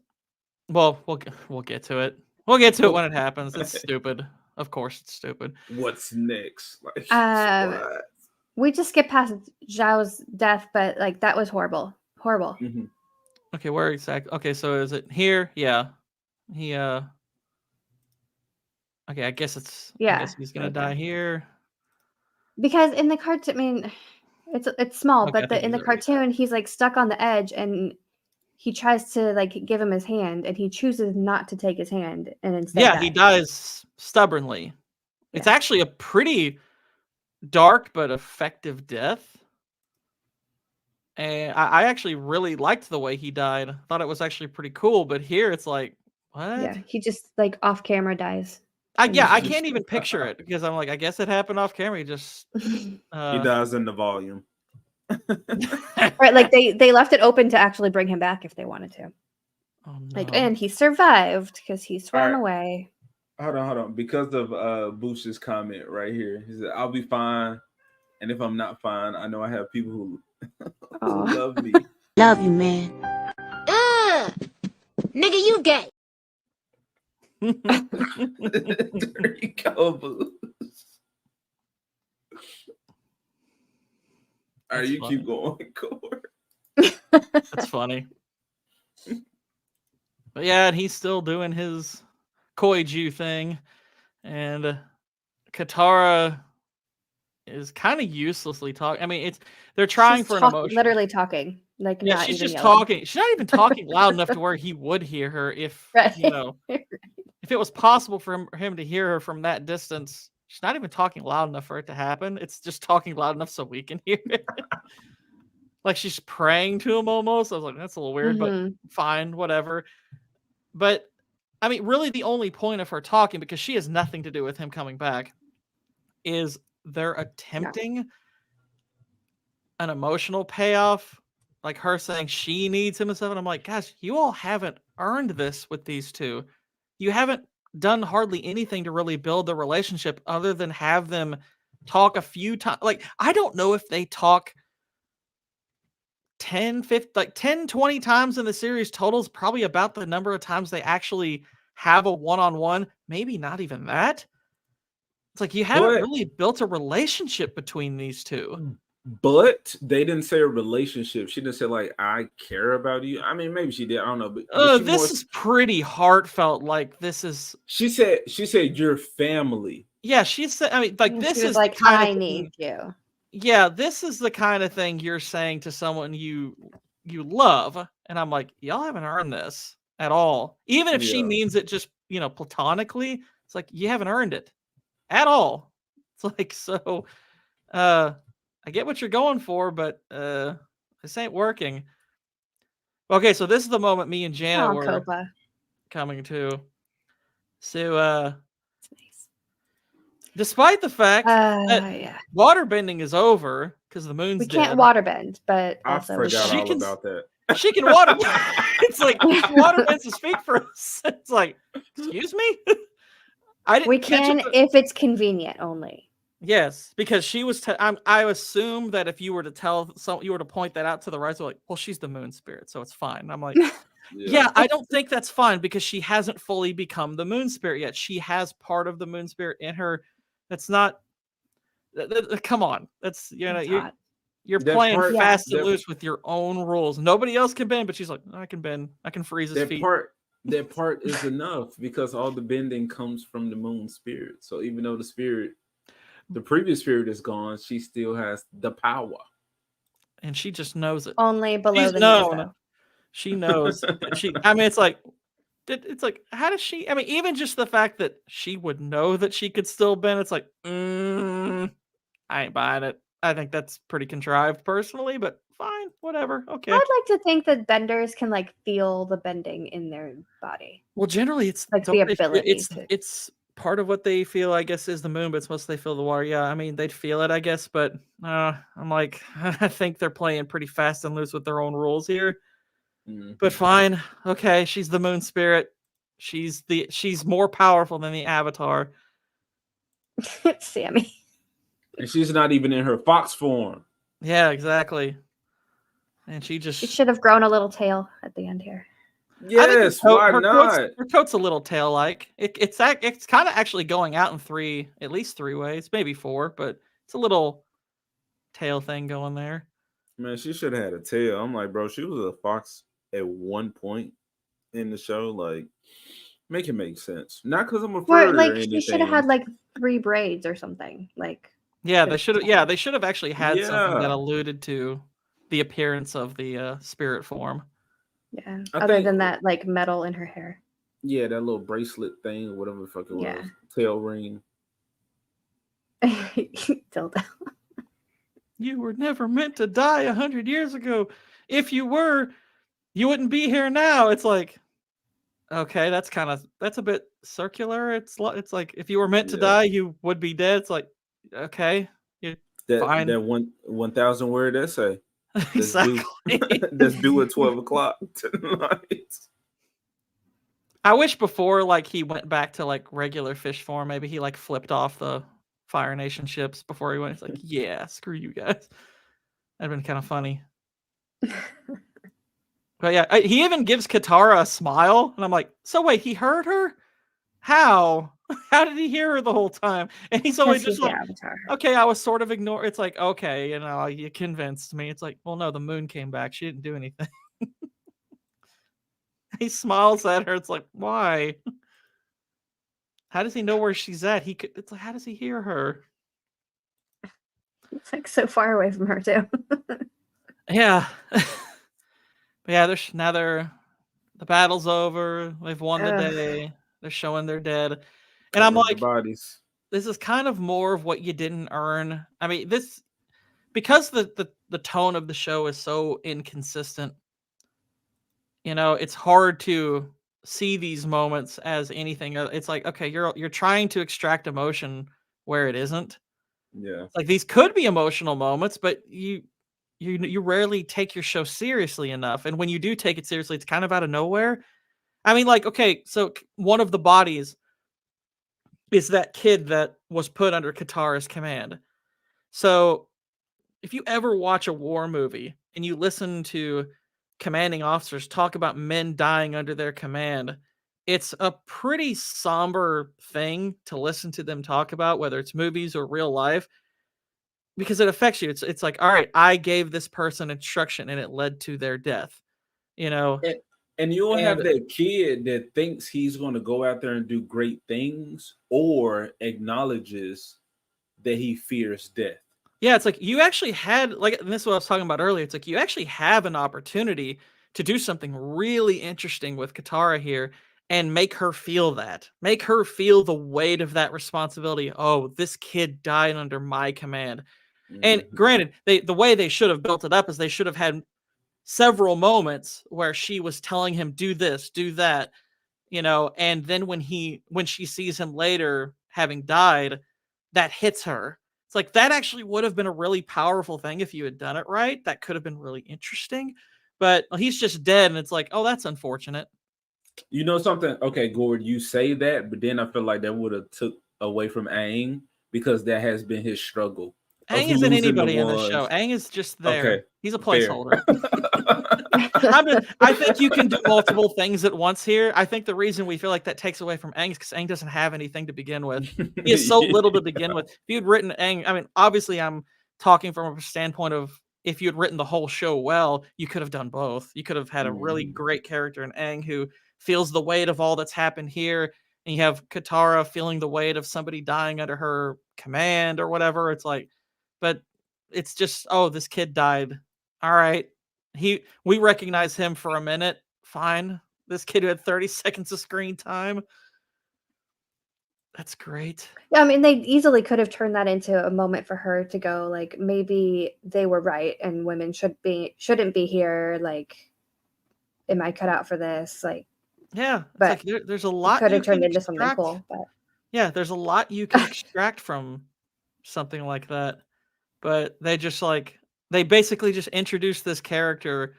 Well, we'll get to it. We'll get to it when it happens. It's stupid. Of course it's stupid. What's next? Like, what? We just skipped past Zhao's death, but like that was horrible. Horrible. Mm-hmm. Okay, where exactly? Okay, so is it here? Yeah. He okay, I guess it's I guess he's gonna die here. Because in the cartoon, I mean, it's small, okay, but in the cartoon, he's like stuck on the edge, and he tries to like give him his hand, and he chooses not to take his hand, and instead, he dies stubbornly. Yeah. It's actually a pretty dark but effective death. And I actually really liked the way he died. I thought it was actually pretty cool. But here it's like, what? Yeah, he just like off camera dies. I can't even picture it because I'm like, I guess it happened off camera. He just he dies in the volume. Right, like they left it open to actually bring him back if they wanted to. Oh, no. Like, and he survived because he swam away. Hold on. Because of Bush's comment right here, he said, "I'll be fine, and if I'm not fine, I know I have people who love me." Love you, man. Nigga, you gay. There you go, Boosh. All right, you keep going, Core. That's funny. But yeah, and he's still doing his Koiju thing, and Katara is kind of uselessly talking. I mean, they're trying for an emotion. Literally talking, like yeah, she's just talking. She's not even talking loud enough to where he would hear her if you know, if it was possible for him to hear her from that distance. She's not even talking loud enough for it to happen. It's just talking loud enough so we can hear it. Like she's praying to him almost. I was like, that's a little weird, but fine, whatever. But I mean, really the only point of her talking, because she has nothing to do with him coming back, is they're attempting an emotional payoff like her saying she needs him and stuff. And I'm like, gosh, you all haven't earned this with these two. You haven't done hardly anything to really build the relationship other than have them talk a few times. Like, I don't know if they talk 10, 50, like 10, 20 times in the series total is probably about the number of times they actually have a one-on-one. Maybe not even that. It's like you haven't really built a relationship between these two. But they didn't say a relationship. She didn't say like I care about you. I mean, maybe she did. I don't know. But This is pretty heartfelt. Like this is. She said your family. Yeah, she said. I mean, like this is like I need you. Yeah, this is the kind of thing you're saying to someone you love, and I'm like, y'all haven't earned this at all. Even if she means it just platonically, it's like you haven't earned it at all. It's like so. I get what you're going for, but this ain't working. Okay, so this is the moment me and Jana were coming to. So, despite the fact that waterbending is over because the moon's we can't dead, waterbend, but I also forgot all about that. She can water. It's like waterbends to speak for us. It's like, excuse me. We can if it's convenient only. Yes, because she was. I assume that if you were to you were to point that out to the right, like, well, she's the moon spirit, so it's fine. And I'm like, yeah, I don't think that's fine because she hasn't fully become the moon spirit yet. She has part of the moon spirit in her. That's not. Come on, that's you're playing fast and loose with your own rules. Nobody else can bend, but she's like, I can bend. I can freeze his feet. That part is enough because all the bending comes from the moon spirit. So even though the previous spirit is gone, she still has the power. And she just knows it. Only below the knees, though. She knows. I mean, it's like, how does she? I mean, even just the fact that she would know that she could still bend, it's like, I ain't buying it. I think that's pretty contrived, personally, but fine, whatever. Okay. I'd like to think that benders can like feel the bending in their body. Well, generally, it's like the ability. It's part of what they feel, I guess, is the moon, but it's mostly they feel the water. Yeah, I mean, they'd feel it, I guess, but I'm like, I think they're playing pretty fast and loose with their own rules here. But fine, okay, she's the moon spirit. She's more powerful than the Avatar. Sammy. And she's not even in her fox form. Yeah, exactly. And she should have grown a little tail at the end here. Yes, why not? Her coat's a little tail-like. It's kind of actually going out in at least three ways, maybe four, but it's a little tail thing going there. Man, she should have had a tail. I'm like, bro, she was a fox at one point in the show. Like, make it make sense. Not because I'm a furry or anything. She should have had like 3 braids or something. Like, yeah, they should have. Yeah, they should have actually had something that alluded to the appearance of the spirit form. Yeah. Other than that, like metal in her hair. Yeah, that little bracelet thing, whatever the fuck it was. Tail ring. Dildo. You were never meant to die 100 years ago. If you were, you wouldn't be here now. It's like, okay, that's a bit circular. It's like if you were meant to die, you would be dead. It's like, okay, fine. That 1,000 word essay. Exactly. Let's do it 12 o'clock tonight. I wish before he went back to regular fish form, maybe he flipped off the Fire Nation ships before he went. It's like, yeah, screw you guys. That'd been kind of funny. But yeah, he even gives Katara a smile, and I'm like, so wait, he heard her? How? How did he hear her the whole time? And he's always just like, okay, I was sort of ignored. It's like, okay, you convinced me. It's like, well, no, the moon came back. She didn't do anything. He smiles at her. It's like, why? How does he know where she's at? It's like, how does he hear her? It's so far away from her too. Yeah. But yeah, the battle's over. They've won the day. They're showing they're dead. And I'm like, bodies. This is kind of more of what you didn't earn. I mean, because the tone of the show is so inconsistent, it's hard to see these moments as anything. It's like, okay, you're trying to extract emotion where it isn't. Yeah. Like these could be emotional moments, but you rarely take your show seriously enough, and when you do take it seriously, it's kind of out of nowhere. I mean, like, okay, so one of the bodies is that kid that was put under Katara's command. So if you ever watch a war movie and you listen to commanding officers talk about men dying under their command, it's a pretty somber thing to listen to them talk about, whether it's movies or real life, because it affects you. It's like, all right, I gave this person instruction and it led to their death, you know. And you'll have And that kid that thinks he's going to go out there and do great things, or acknowledges that he fears death. yeah, it's like you actually had, like, and this is what I was talking about earlier. It's like you actually have an opportunity to do something really interesting with Katara here and make her feel that. Make her feel the weight of that responsibility. Oh, this kid died under my command. And granted, the way they should have built it up is they should have had several moments where she was telling him, do this, do that, you know, and then when she sees him later having died, that hits her. It's like that actually would have been a really powerful thing if you had done it right. That could have been really interesting. But he's just dead, and it's like, oh, that's unfortunate. You know something? Okay, Gord, you say that, but then I feel like that would have took away from Aang, because that has been his struggle. Aang isn't anybody in the show. Aang is just there. Okay, he's a placeholder. I think you can do multiple things at once here. I think the reason we feel like that takes away from Aang is because Aang doesn't have anything to begin with. He has so little to begin with. If you'd written Aang, I mean, obviously I'm talking from a standpoint of if you'd written the whole show well, you could have done both. You could have had a really great character in Aang who feels the weight of all that's happened here, and you have Katara feeling the weight of somebody dying under her command or whatever. It's like, but it's just, oh, this kid died. All right. We recognize him for a minute. Fine. This kid who had 30 seconds of screen time. That's great. Yeah, I mean, they easily could have turned that into a moment for her to go, like, maybe they were right and women shouldn't be here. Like, am I cut out for this? Like, yeah, but like there's a lot could you have turned can into something extract. cool. But Yeah, there's a lot you can extract from something like that. But they just they basically just introduced this character,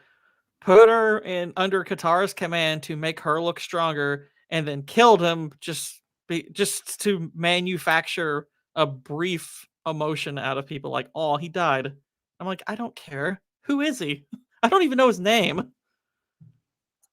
put her in under Katara's command to make her look stronger, and then killed him just to manufacture a brief emotion out of people. Like, oh, he died. I'm like, I don't care. Who is he? I don't even know his name.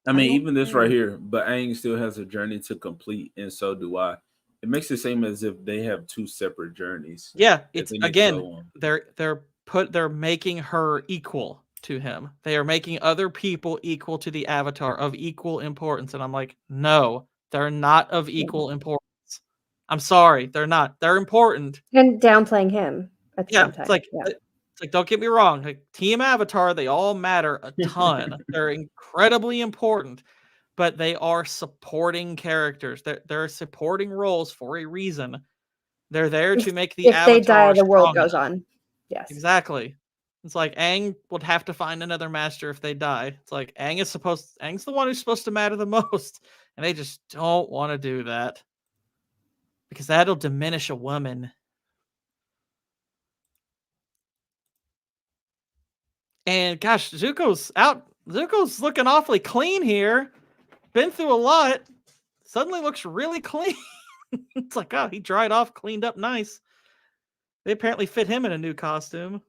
I mean, even this right here, but Aang still has a journey to complete, and so do I. It makes it seem as if they have two separate journeys. Yeah, it's again, they're making her equal to him. They are making other people equal to the Avatar, of equal importance, and I'm like, no, they're not of equal importance. I'm sorry, they're not. They're important. And downplaying him at the same time. It's like, don't get me wrong. Like, Team Avatar, they all matter a ton. They're incredibly important, but they are supporting characters. They're supporting roles for a reason. They're there to make the if Avatar they die, the world strong goes enough. on. Yes, exactly. It's like Aang would have to find another master if they die. It's like Aang's the one who's supposed to matter the most, and they just don't want to do that because that'll diminish a woman. And gosh, Zuko's out. Zuko's looking awfully clean here. Been through a lot. Suddenly looks really clean. It's like, oh, he dried off, cleaned up nice. They apparently fit him in a new costume.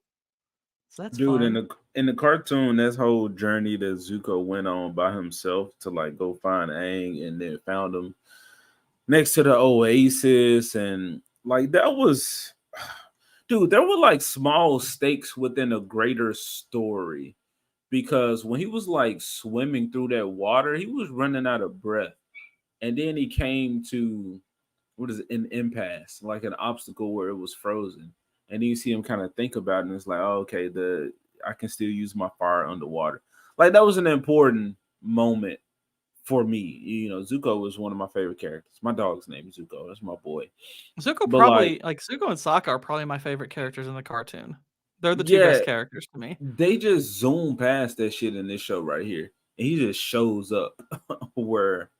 So that's dude, fine. in the cartoon, this whole journey that Zuko went on by himself to like go find Aang, and then found him next to the oasis, and like that was, dude, there were like small stakes within a greater story, because when he was like swimming through that water, he was running out of breath, and then he came to an impasse, like an obstacle where it was frozen, and you see him kind of think about it, and it's like, oh, okay, I can still use my fire underwater. Like that was an important moment for me. You know, Zuko was one of my favorite characters. My dog's name is Zuko. That's my boy. Zuko probably like Zuko and Sokka are probably my favorite characters in the cartoon. They're the two best characters to me. They just zoom past that shit in this show right here, and he just shows up where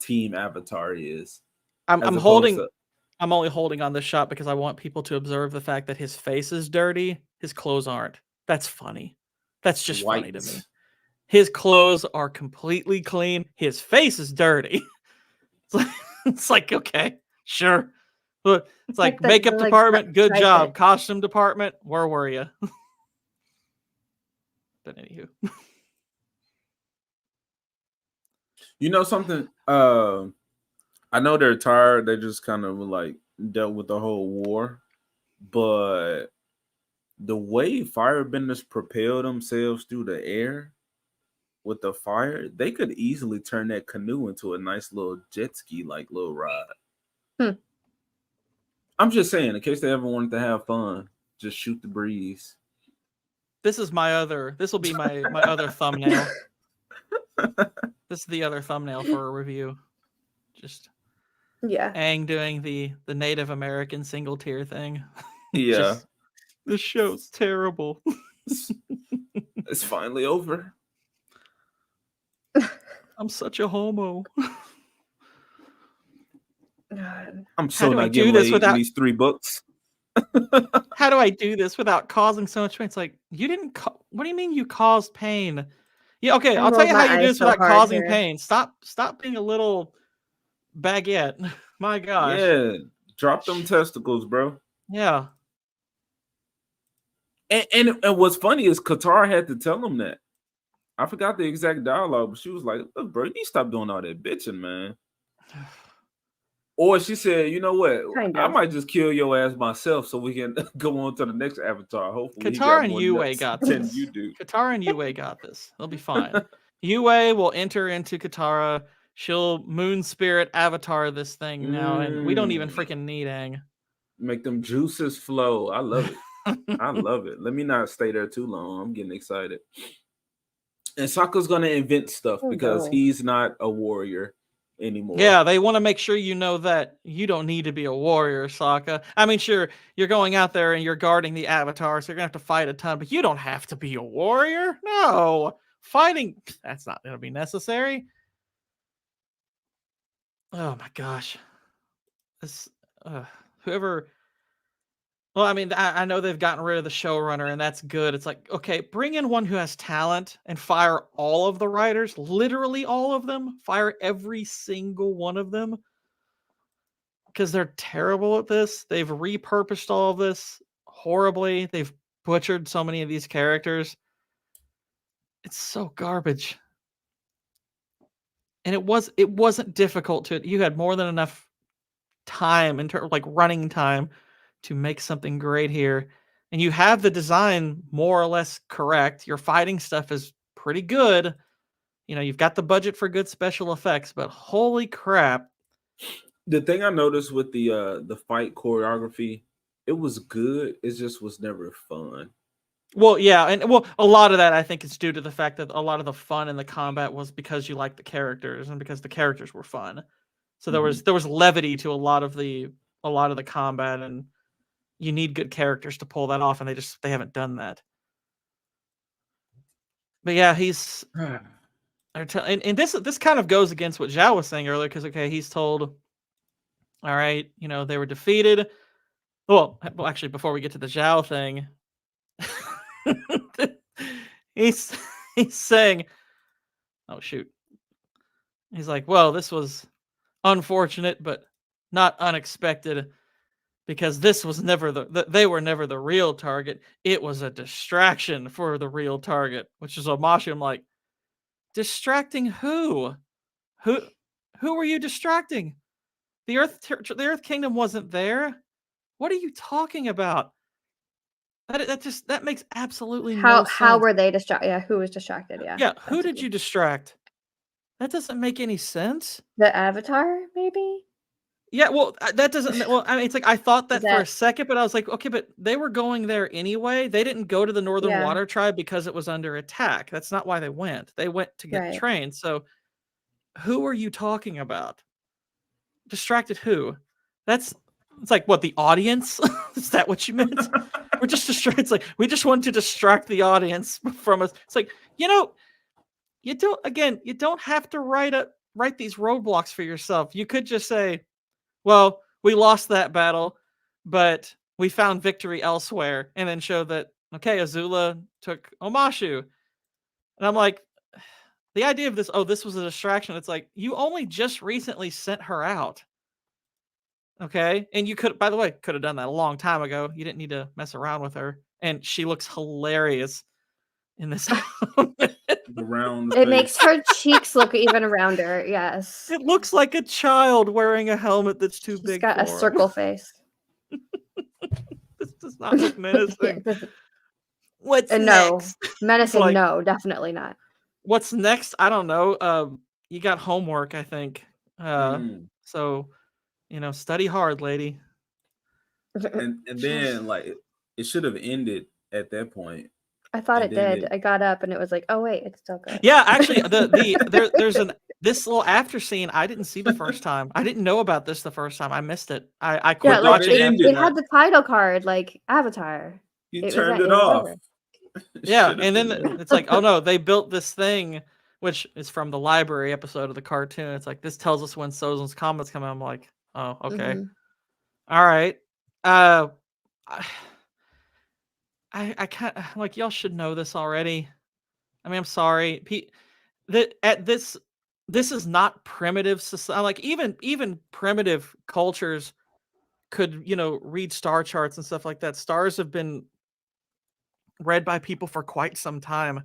Team Avatar is. I'm only holding on this shot because I want people to observe the fact that his face is dirty, his clothes aren't. That's funny. That's just funny to me. His clothes are completely clean. His face is dirty. It's like okay, sure. Look, it's like makeup department, good job. Costume department, where were you? But anywho. You know something? I know they're tired. They just kind of like dealt with the whole war, but the way firebenders propel themselves through the air with the fire, they could easily turn that canoe into a nice little jet ski like little ride. I'm just saying, in case they ever wanted to have fun, just shoot the breeze. This will be my other thumbnail. This is the other thumbnail for a review. Just Aang doing the Native American single tear thing. Yeah. This show's terrible. It's finally over. I'm such a homo. I'm so not getting laid in these 3 books. How do I do this without causing so much pain? It's like, you didn't what do you mean you caused pain? Yeah, okay, I'll tell you how you do this without causing pain. Stop being a little baguette. My gosh. Yeah, drop them testicles, bro. Yeah. And what's funny is Qatar had to tell him that. I forgot the exact dialogue, but she was like, look, bro, you need to stop doing all that bitching, man. Or she said, you know what? I might just kill your ass myself so we can go on to the next avatar. Hopefully Qatar and Yue got this. You do. Qatar and Yue got this. They'll be fine. Yue will enter into Katara. She'll moon spirit avatar this thing now, and we don't even freaking need Aang. Make them juices flow. I love it. I love it. Let me not stay there too long. I'm getting excited. And Sokka's gonna invent stuff because he's not a warrior anymore. Yeah, they want to make sure you know that you don't need to be a warrior, Sokka. I mean, sure, you're going out there and you're guarding the avatar, so you're gonna have to fight a ton, but you don't have to be a warrior. No, fighting, that's not gonna be necessary. Oh my gosh. This whoever. Well, I mean, I know they've gotten rid of the showrunner, and that's good. It's like, okay, bring in one who has talent and fire all of the writers, literally all of them. Fire every single one of them. Because they're terrible at this. They've repurposed all of this horribly. They've butchered so many of these characters. It's so garbage. And it wasn't difficult you had more than enough time in terms of like running time to make something great here. And you have the design more or less correct. Your fighting stuff is pretty good. You know, you've got the budget for good special effects, but holy crap. The thing I noticed with the fight choreography, it was good. It just was never fun. Well, yeah, and a lot of that I think is due to the fact that a lot of the fun in the combat was because you liked the characters and because the characters were fun. So there was levity to a lot of the combat, and you need good characters to pull that off, and they haven't done that. But yeah, he's and this kind of goes against what Zhao was saying earlier, because okay, he's told, all right, you know, they were defeated. Well, actually, before we get to the Zhao thing, he's saying, oh shoot, he's like, well, this was unfortunate, but not unexpected, because this was never they were never the real target. It was a distraction for the real target, which is Omashu. I'm like, distracting who? Who were you distracting? The Earth Kingdom wasn't there. What are you talking about? That makes absolutely no sense. How were they distracted? Yeah, who was distracted? Yeah. Yeah, who did you distract? That doesn't make any sense. The Avatar, maybe? Yeah, well, that doesn't. Well, I mean, it's like I thought that for a second, but I was like, okay, but they were going there anyway. They didn't go to the Northern Water Tribe because it was under attack. That's not why they went. They went to get trained. So, who are you talking about? Distracted who? It's like what, the audience? Is that what you meant? We're just distracted. It's like we just want to distract the audience from us. It's like, you know, you don't have to write these roadblocks for yourself. You could just say, well, we lost that battle, but we found victory elsewhere, and then show that, okay, Azula took Omashu, And I'm like, the idea of this, this was a distraction. It's like, you only just recently sent her out. Okay. And you could, by the way, could have done that a long time ago. You didn't need to mess around with her. And she looks hilarious in this. Around the It face. makes her cheeks look even rounder. Yes. It looks like a child wearing a helmet that's too big. Got a circle face. This does not look menacing. What's next? Menacing? Like, no, definitely not. What's next? I don't know. You got homework, I think. So, study hard, lady. And then like it should have ended at that point. I thought it did. I got up and it was like, oh wait, it's still good. Yeah, actually, there's this little after scene I didn't see the first time. I didn't know about this the first time. I missed it. I quit watching it. It had the title card like Avatar. You turned it off. Yeah, and then it's like, oh no, they built this thing, which is from the library episode of the cartoon. It's like, this tells us when Sozin's comet's coming. I'm like, oh, okay. All right. I can't, like, y'all should know this already. I mean, I'm sorry. This is not primitive society. Like, even primitive cultures could, read star charts and stuff like that. Stars have been read by people for quite some time.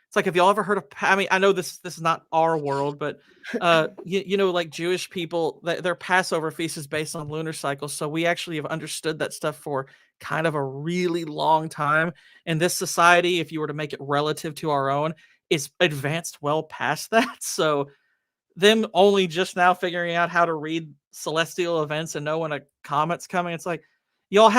It's like, have y'all ever heard of, I mean, I know this is not our world, but like Jewish people, their Passover feast is based on lunar cycles. So we actually have understood that stuff for kind of a really long time. And this society, if you were to make it relative to our own, is advanced well past that. So them only just now figuring out how to read celestial events and know when a comet's coming, it's like, y'all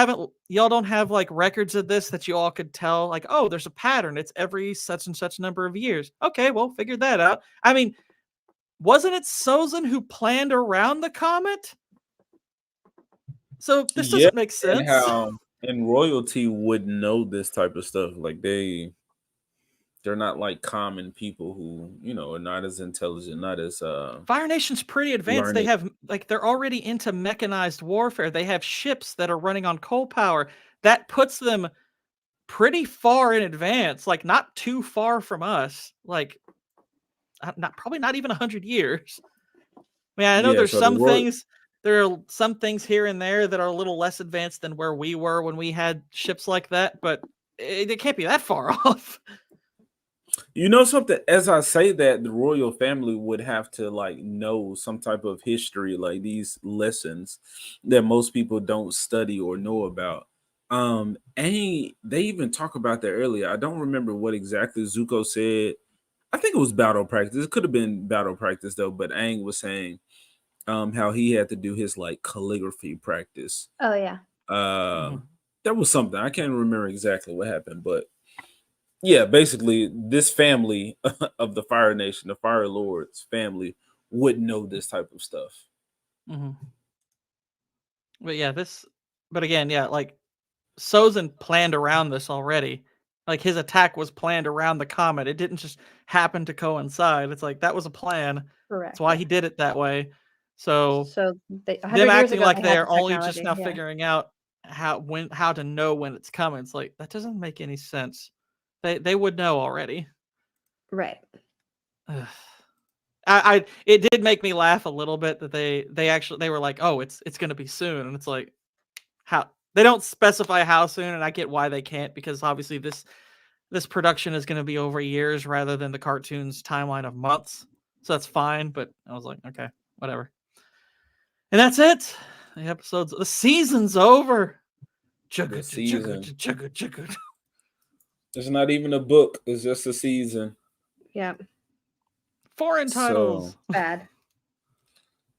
don't have like records of this that you all could tell, like, oh, there's a pattern. It's every such and such number of years. Okay, well, figure that out. I mean, wasn't it Sozin who planned around the comet? So this doesn't make sense. And royalty would know this type of stuff. Like they're not like common people who, are not as intelligent, not as Fire Nation's pretty advanced. They have they're already into mechanized warfare. They have ships that are running on coal power. That puts them pretty far in advance, like not too far from us. Like probably not even 100 years. I mean, I know there's some things. There are some things here and there that are a little less advanced than where we were when we had ships like that, but it can't be that far off. You know something? As I say that, the royal family would have to like know some type of history, like these lessons that most people don't study or know about. And they even talk about that earlier. I don't remember what exactly Zuko said. I think it was battle practice. It could have been battle practice though, but Aang was saying how he had to do his like calligraphy practice. Oh yeah. That was something. I can't remember exactly what happened, but yeah, basically this family of the Fire Nation, the Fire Lords family, would know this type of stuff. But yeah, but again, yeah, like Sozin planned around this already. Like his attack was planned around the comet. It didn't just happen to coincide. It's like that was a plan. Correct. That's why he did it that way. So them acting like they're only just now figuring out how to know when it's coming. It's like that doesn't make any sense. They would know already. Right. It did make me laugh a little bit that they were like, oh, it's gonna be soon, and it's like, how they don't specify how soon, and I get why they can't, because obviously this production is gonna be over years rather than the cartoon's timeline of months. So that's fine, but I was like, okay, whatever. And that's it. The season's over. The season. There's not even a book. It's just a season. Yeah. Foreign titles. Bad.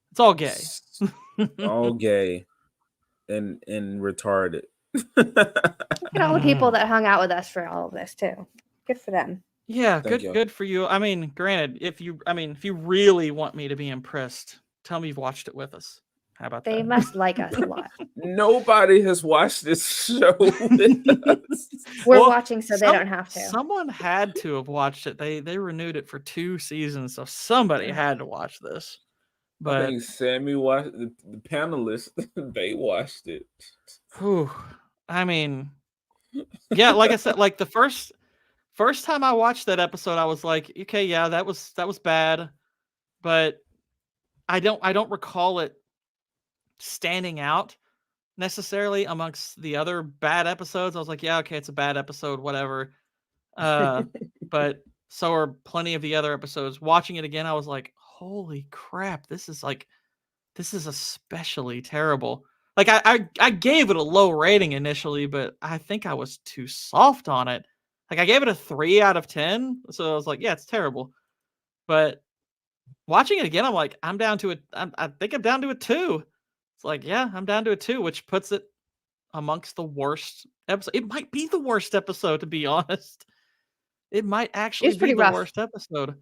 It's all gay. All gay. And retarded. Look at all the people that hung out with us for all of this too. Good for them. Yeah, good for you. I mean, granted, if you really want me to be impressed, tell me you've watched it with us. How about that? They must like us a lot. Nobody has watched this show with us. We're watching, so they don't have to. Someone had to have watched it. They renewed it for 2 seasons, so somebody had to watch this. But I think Sammy watched the panelists. They watched it. Whew. I mean, yeah, like I said, like the first first time I watched that episode, I was like, okay, yeah, that was bad, but I don't recall it standing out necessarily amongst the other bad episodes. I was like, yeah, okay, it's a bad episode, whatever. But so are plenty of the other episodes. Watching it again, I was like, holy crap, this is especially terrible. Like I gave it a low rating initially, but I think I was too soft on it. Like I gave it a 3 out of 10. So I was like, yeah, it's terrible. But watching it again, I'm like, I think I'm down to a 2. It's like, yeah, I'm down to a 2, which puts it amongst the worst episode. It might be the worst episode, to be honest. It might actually be the worst episode.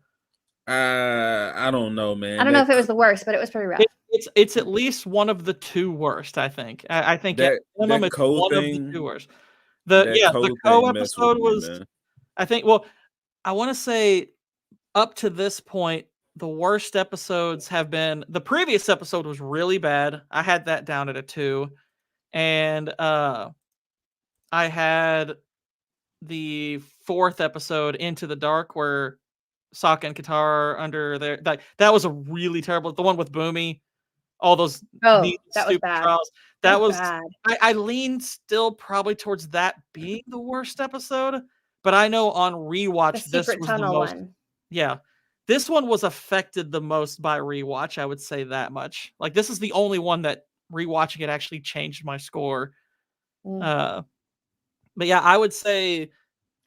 I don't know, man. I don't know if it was the worst, but it was pretty rough. It's at least one of the 2 worst, I think. I think at minimum it's one of the 2 worst. The Co episode was, man. I think, well, I want to say up to this point, the worst episodes have been, the previous episode was really bad. I had that down at a 2. And I had the 4th episode, Into the Dark, where Sokka and Katara are under there. That was a really terrible, the one with Boomy, all those that was bad. trials. That was bad. I leaned still probably towards that being the worst episode, but I know on rewatch this was the most one. Yeah. This one was affected the most by rewatch, I would say that much. Like, this is the only one that rewatching it actually changed my score. But yeah, I would say,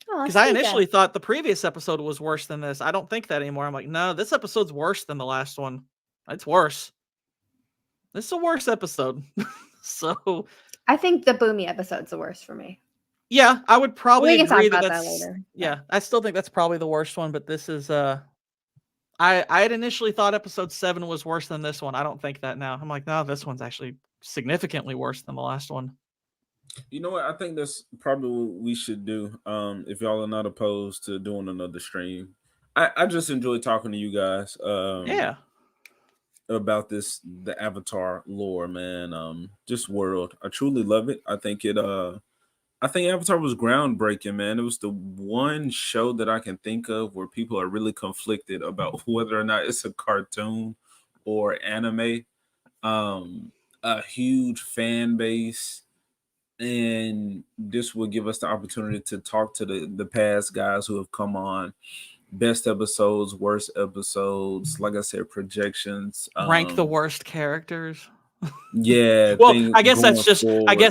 because I initially thought the previous episode was worse than this. I don't think that anymore. I'm like, no, this episode's worse than the last one. It's worse. This is a worse episode. So I think the Boomy episode's the worst for me. Yeah, I would probably agree talk about that's that later. Yeah, I still think that's probably the worst one, but this is I had initially thought episode 7 was worse than this one. I don't think that now. I'm like, no, this one's actually significantly worse than the last one. You know what? I think that's probably what we should do. If y'all are not opposed to doing another stream. I just enjoy talking to you guys. Yeah. About the Avatar lore, man. Just world. I truly love it. I think Avatar was groundbreaking, man. It was the one show that I can think of where people are really conflicted about whether or not it's a cartoon or anime. A huge fan base, and this will give us the opportunity to talk to the past guys who have come on. Best episodes, worst episodes, like I said, projections. Rank the worst characters. Yeah. Well, I guess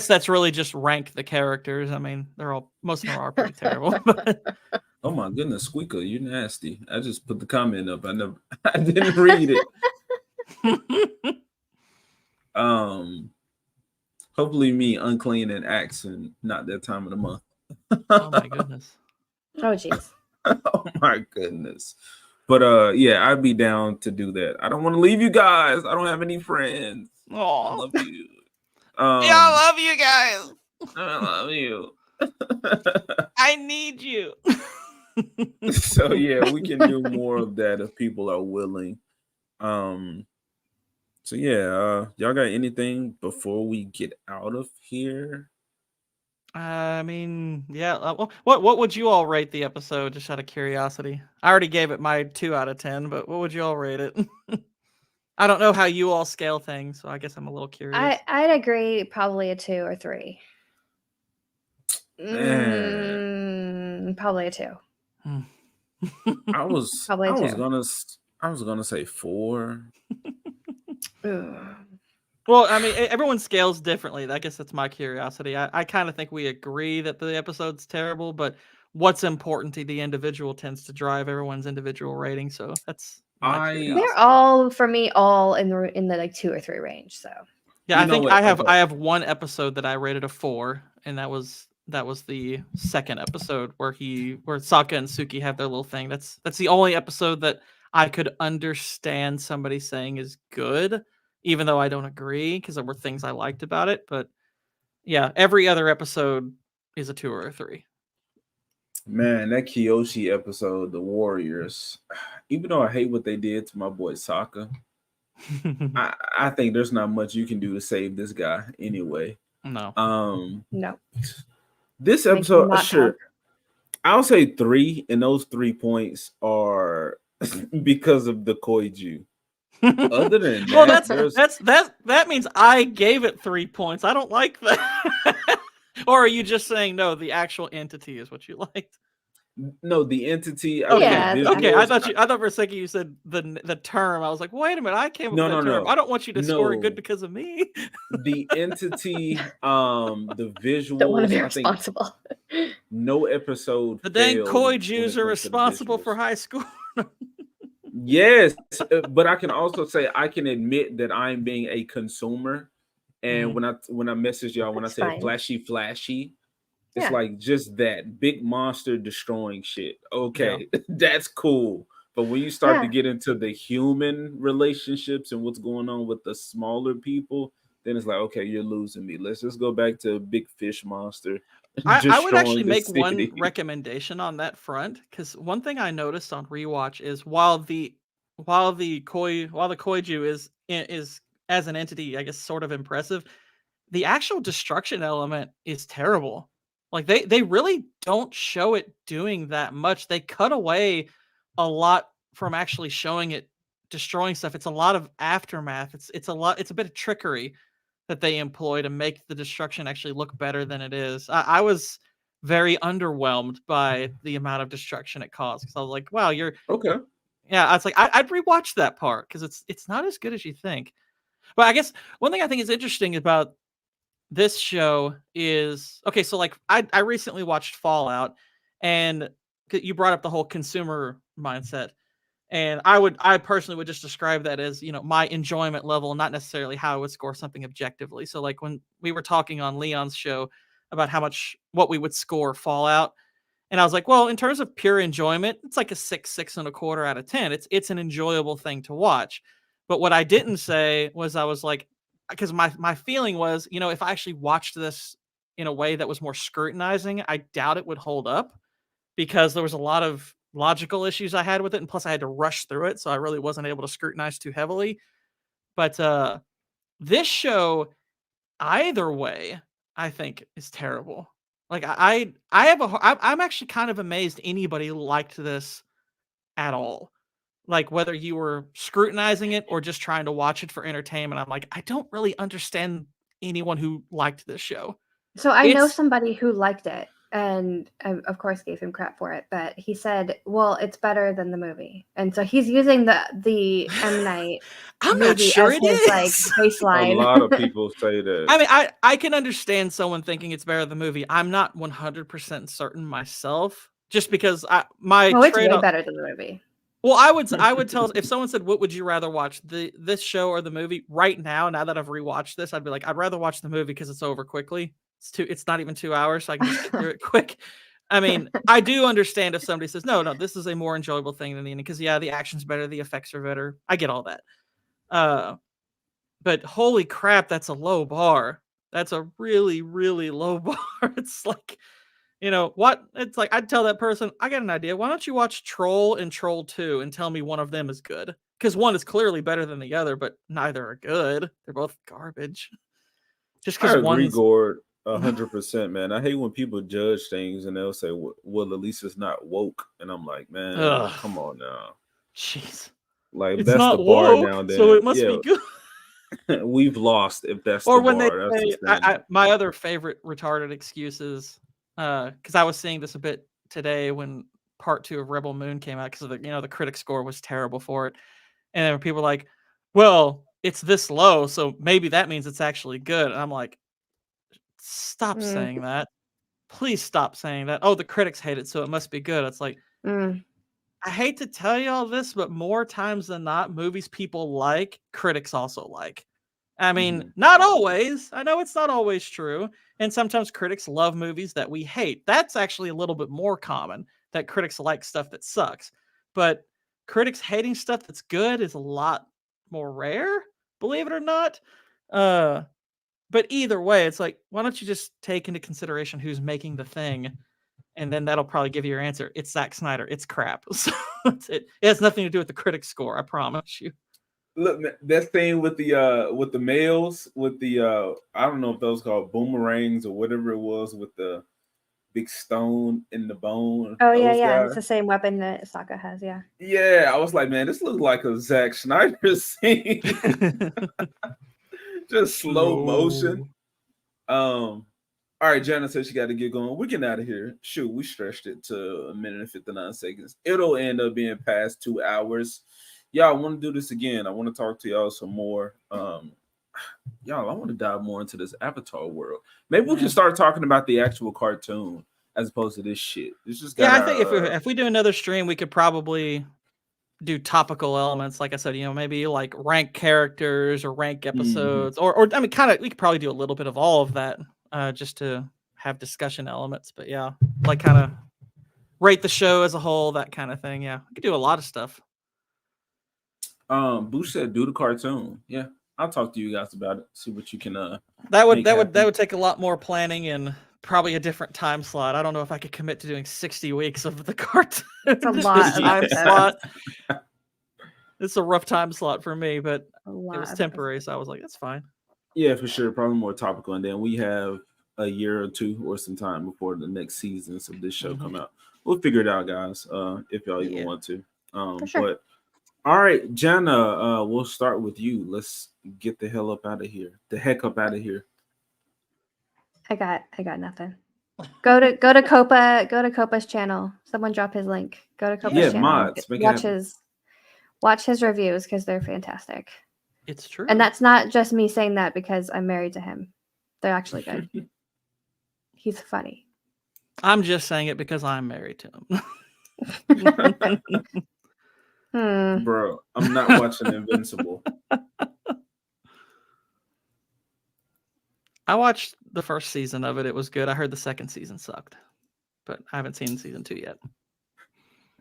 that's really just rank the characters. I mean, most of them are pretty terrible. Oh my goodness, Squeaker, you're nasty. I just put the comment up. I didn't read it. Hopefully me unclean and accent, not that time of the month. Oh my goodness. Oh jeez. Oh my goodness. But yeah, I'd be down to do that. I don't want to leave you guys. I don't have any friends. Oh, I love you. Yeah, I love you guys. I love you. I need you. So yeah, we can do more of that if people are willing. So yeah, y'all got anything before we get out of here? I mean, yeah. What would you all rate the episode, just out of curiosity? I already gave it my 2 out of 10, but what would you all rate it? I don't know how you all scale things, so I guess I'm a little curious. I'd agree, probably a 2 or 3. Probably a 2. I was gonna say 4. Well, I mean, everyone scales differently. I guess that's my curiosity. I kind of think we agree that the episode's terrible, but what's important to the individual tends to drive everyone's individual rating. So that's they're all, for me, all in the like 2 or 3 range. So yeah, I think I have one episode that I rated a 4, and that was the second episode where Sokka and Suki have their little thing. That's the only episode that I could understand somebody saying is good, even though I don't agree, because there were things I liked about it. But yeah, every other episode is a 2 or a 3. Man, that Kyoshi episode, the Warriors, even though I hate what they did to my boy Sokka, I think there's not much you can do to save this guy anyway. No. No. This episode, sure. I'll say 3, and those 3 points are because of the Koiju. Other than Well, that, that means I gave it 3 points. I don't like that. Or are you just saying no? The actual entity is what you liked. no, the entity. Okay, Yeah, okay. I thought for a second you said the term. I was like, wait a minute, I came up with the term. I don't want you to score good because of me. The entity, the don't want to visuals. be I think responsible. no episode. The dang failed Koi when Jews it are comes to the responsible visuals. for high school. Yes, but I can also say I can admit that I'm being a consumer, and when I message y'all, when I say fine. flashy, it's Yeah. like just that big monster destroying shit. Okay, Yeah. that's cool. But when you start to Yeah. get into the human relationships and what's going on with the smaller people, then it's like, okay, you're losing me. Let's just go back to big fish monster I would actually destroying the make one city. recommendation on that front, because one thing I noticed on rewatch is while the Koiju is as an entity, I guess, sort of impressive, the actual destruction element is terrible. Like they really don't show it doing that much. They cut away a lot from actually showing it destroying stuff. It's a lot of aftermath. It's a bit of trickery that they employ to make the destruction actually look better than it is. I was very underwhelmed by the amount of destruction it caused, because I was like, wow, Okay. yeah. I was like, I'd rewatch that part because it's not as good as you think. But I guess one thing I think is interesting about this show is, okay, so like I recently watched Fallout, and you brought up the whole consumer mindset. And I personally would just describe that as, my enjoyment level, not necessarily how I would score something objectively. So like when we were talking on Leon's show about what we would score Fallout, and I was like, well, in terms of pure enjoyment, it's like a 6.25 out of 10. It's an enjoyable thing to watch. But what I didn't say was, I was like, because my feeling was, if I actually watched this in a way that was more scrutinizing, I doubt it would hold up, because there was a lot of logical issues I had with it, and plus I had to rush through it, so I really wasn't able to scrutinize too heavily. But this show, either way, I think is terrible. Like I'm actually kind of amazed anybody liked this at all. Like whether you were scrutinizing it or just trying to watch it for entertainment, I'm like, I don't really understand anyone who liked this show. So I know It's somebody who liked it, and I, of course, gave him crap for it. But he said, "Well, it's better than the movie," and so he's using the M. Night I'm not movie sure as it his like is. A baseline. lot of people say that. I mean, I can understand someone thinking it's better than the movie. I'm not 100% certain myself, just because my Oh, it's trade way off. better than the movie. Well, I would tell, if someone said, "What would you rather watch, this show or the movie?" Right now that I've rewatched this, I'd be like, I'd rather watch the movie because it's over quickly. It's not even 2 hours, so I can just get through it quick. I mean, I do understand if somebody says, no, this is a more enjoyable thing than the ending, because yeah, the action's better, the effects are better. I get all that. But holy crap, that's a low bar. That's a really, really low bar. It's like, what? It's like, I'd tell that person, I got an idea. Why don't you watch Troll and Troll 2 and tell me one of them is good? Because one is clearly better than the other, but neither are good. They're both garbage. Just I because agree, one's... Gord, 100%, man. I hate when people judge things and they'll say, "Well, at least it's not woke," and I'm like, man, Ugh. come on now. Jeez. Like It's that's the not bar woke, now. so Then it must be yeah, good. we've lost if that's Or the when they bar. That's the say, standard. my other favorite retarded excuses, because I was seeing this a bit today when part 2 of Rebel Moon came out, because the critic score was terrible for it, and then people were like, well, it's this low, so maybe that means it's actually good. And I'm like, stop saying that. Please stop saying that. Oh, the critics hate it, so it must be good. It's like, I hate to tell you all this, but more times than not, movies people like, critics also like. I mean, not always. I know it's not always true. And sometimes critics love movies that we hate. That's actually a little bit more common, that critics like stuff that sucks. But critics hating stuff that's good is a lot more rare, believe it or not. But either way, it's like, why don't you just take into consideration who's making the thing? And then that'll probably give you your answer. It's Zack Snyder. It's crap. So it has nothing to do with the critic score, I promise you. Look, man, that thing with the males, with the I don't know if those called boomerangs or whatever it was, with the big stone in the bone. Oh yeah, Those yeah. And guys. it's the same weapon that Sokka has. Yeah. Yeah, I was like, man, this looks like a Zack Snyder scene. Just slow motion. All right, Jana said she got to get going. We're getting out of here. Shoot, we stretched it to 1 minute and 59 seconds. It'll end up being past 2 hours. Y'all, I want to do this again. I want to talk to y'all some more. Y'all, I want to dive more into this Avatar world. Maybe we can start talking about the actual cartoon as opposed to this shit. It's just got I think if we do another stream, we could probably do topical elements. Like I said, maybe like rank characters or rank episodes, or I mean, kind of. We could probably do a little bit of all of that, just to have discussion elements. But yeah, like kind of rate the show as a whole, that kind of thing. Yeah, we could do a lot of stuff. Boosh said do the cartoon. Yeah, I'll talk to you guys about it. See what you can. That would take a lot more planning and probably a different time slot. I don't know if I could commit to doing 60 weeks of the cartoon. It's a lot of time episodes. slot. It's a rough time slot for me, but it lot was of temporary, so I was like, that's fine. Yeah, for sure. Probably more topical. And then we have a year or two or some time before the next seasons of this show come out. We'll figure it out, guys, if y'all even want to. For sure. But all right, Jana, we'll start with you. Let's get the hell up out of here. The heck up out of here. I got nothing. Go to Copa. Go to Copa's channel. Someone drop his link. Go to Copa's channel. Mods, Watch his reviews because they're fantastic. It's true. And that's not just me saying that because I'm married to him. They're actually good. He's funny. I'm just saying it because I'm married to him. Bro, I'm not watching Invincible. I watched the first season of it. It was good. I heard the second season sucked, but I haven't seen season 2 yet.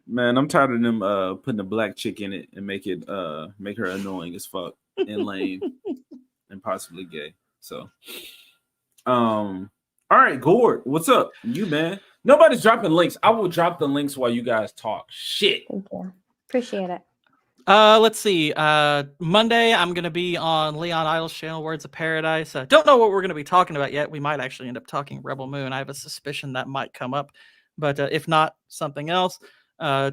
Man, I'm tired of them putting a black chick in it and make her annoying as fuck and lame and possibly gay. So, all right, Gord, what's up? You, man. Nobody's dropping links. I will drop the links while you guys talk. Shit. Thank you. Appreciate it. Let's see. Monday, I'm going to be on Leon Idle's channel, Words of Paradise. Don't know what we're going to be talking about yet. We might actually end up talking Rebel Moon. I have a suspicion that might come up, but if not, something else.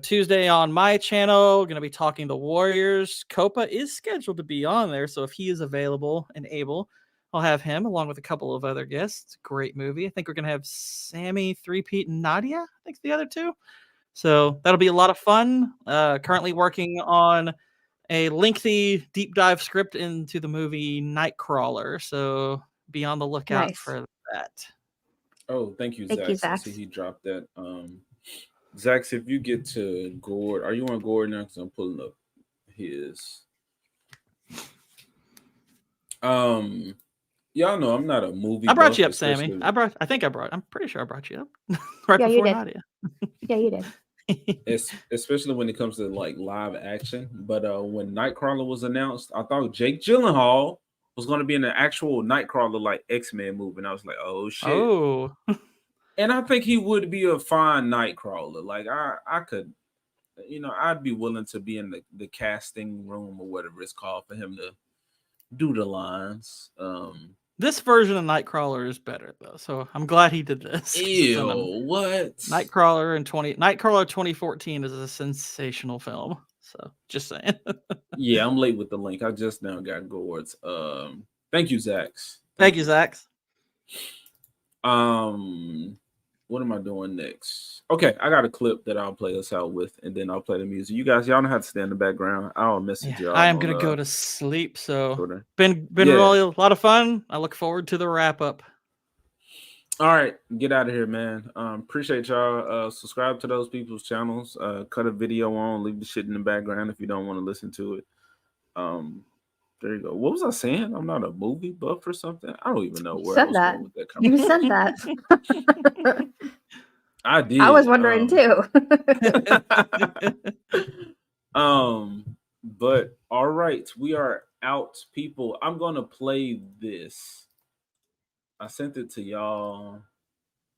Tuesday on my channel, going to be talking The Warriors. Copa is scheduled to be on there, so if he is available and able, I'll have him along with a couple of other guests. It's a great movie. I think we're going to have Sammy, Three-Peat, and Nadia. I think the other two. So that'll be a lot of fun. Currently working on a lengthy deep dive script into the movie Nightcrawler. So be on the lookout for that. Oh, thank you, Zach. I see he dropped that. Zach, if you get to Gord, are you on Gord now? Because I'm pulling up his. Y'all know I'm not a movie. I brought you up, Sammy. I'm pretty sure I brought you up right before Nadia. Yeah, you did. Especially when it comes to like live action. But when Nightcrawler was announced, I thought Jake Gyllenhaal was going to be in an actual Nightcrawler like X-Men movie, and I was like, oh shit. Oh. And I think he would be a fine Nightcrawler. Like I could, I'd be willing to be in the casting room or whatever it's called for him to do the lines. This version of Nightcrawler is better though, so I'm glad he did this. Ew, what? Nightcrawler 2014 is a sensational film. So just saying. Yeah, I'm late with the link. I just now got Gord's. Thank you, Zax. Thank you, Zax. What am I doing next? Okay, I got a clip that I'll play us out with, and then I'll play the music. You guys, y'all don't have to stay in the background. I'll message y'all. I am gonna go to sleep. So Twitter. Been really a lot of fun. I look forward to the wrap up. All right, get out of here, man. Appreciate y'all. Subscribe to those people's channels. Cut a video on, leave the shit in the background if you don't want to listen to it. There you go. What was I saying? I'm not a movie buff or something. I don't even know where I was going with that conversation. You said that. I did. I was wondering too. But all right, we are out, people. I'm gonna play this. I sent it to y'all.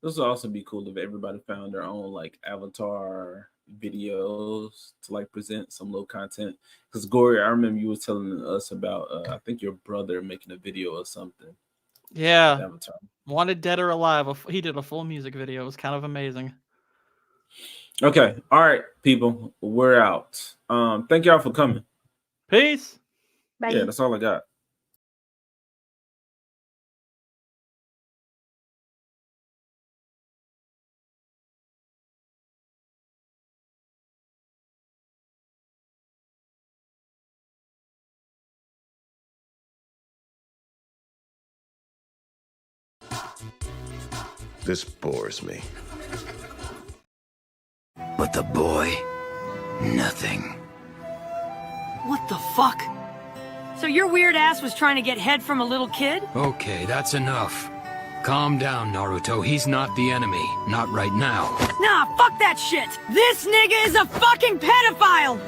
This would also be cool if everybody found their own like avatar videos to like present some little content. Because Gory, I remember you were telling us about I think your brother making a video or something. Yeah. Avatar. Wanted Dead or Alive. He did a full music video. It was kind of amazing. Okay. All right, people. We're out. Thank y'all for coming. Peace. Bye. Yeah, that's all I got. This bores me. But the boy, nothing. What the fuck? So your weird ass was trying to get head from a little kid? Okay, that's enough. Calm down, Naruto. He's not the enemy. Not right now. Nah, fuck that shit! This nigga is a fucking pedophile!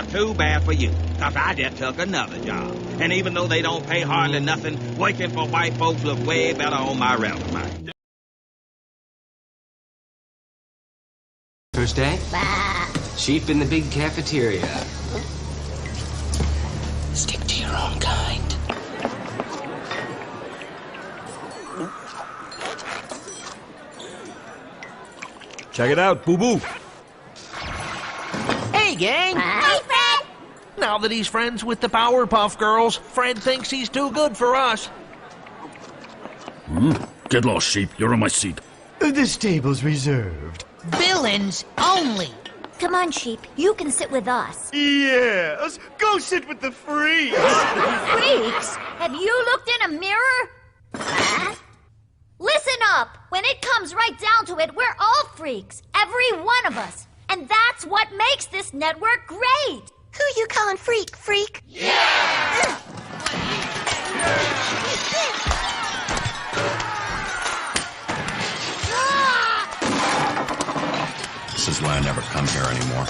Too bad for you, cause I just took another job. And even though they don't pay hardly nothing, working for white folks look way better on my resume. First day? Sheep in the big cafeteria. Stick to your own kind. Check it out, boo-boo. Hey, gang! Hey, Fred! Now that he's friends with the Powerpuff Girls, Fred thinks he's too good for us. Get lost, sheep. You're on my seat. This table's reserved. Villains only. Come on, Sheep. You can sit with us. Yes! Go sit with the freaks! Freaks? Have you looked in a mirror? Listen up! When it comes right down to it, we're all freaks. Every one of us. And that's what makes this network great! Who you calling freak, freak? Yeah! This is why I never come here anymore.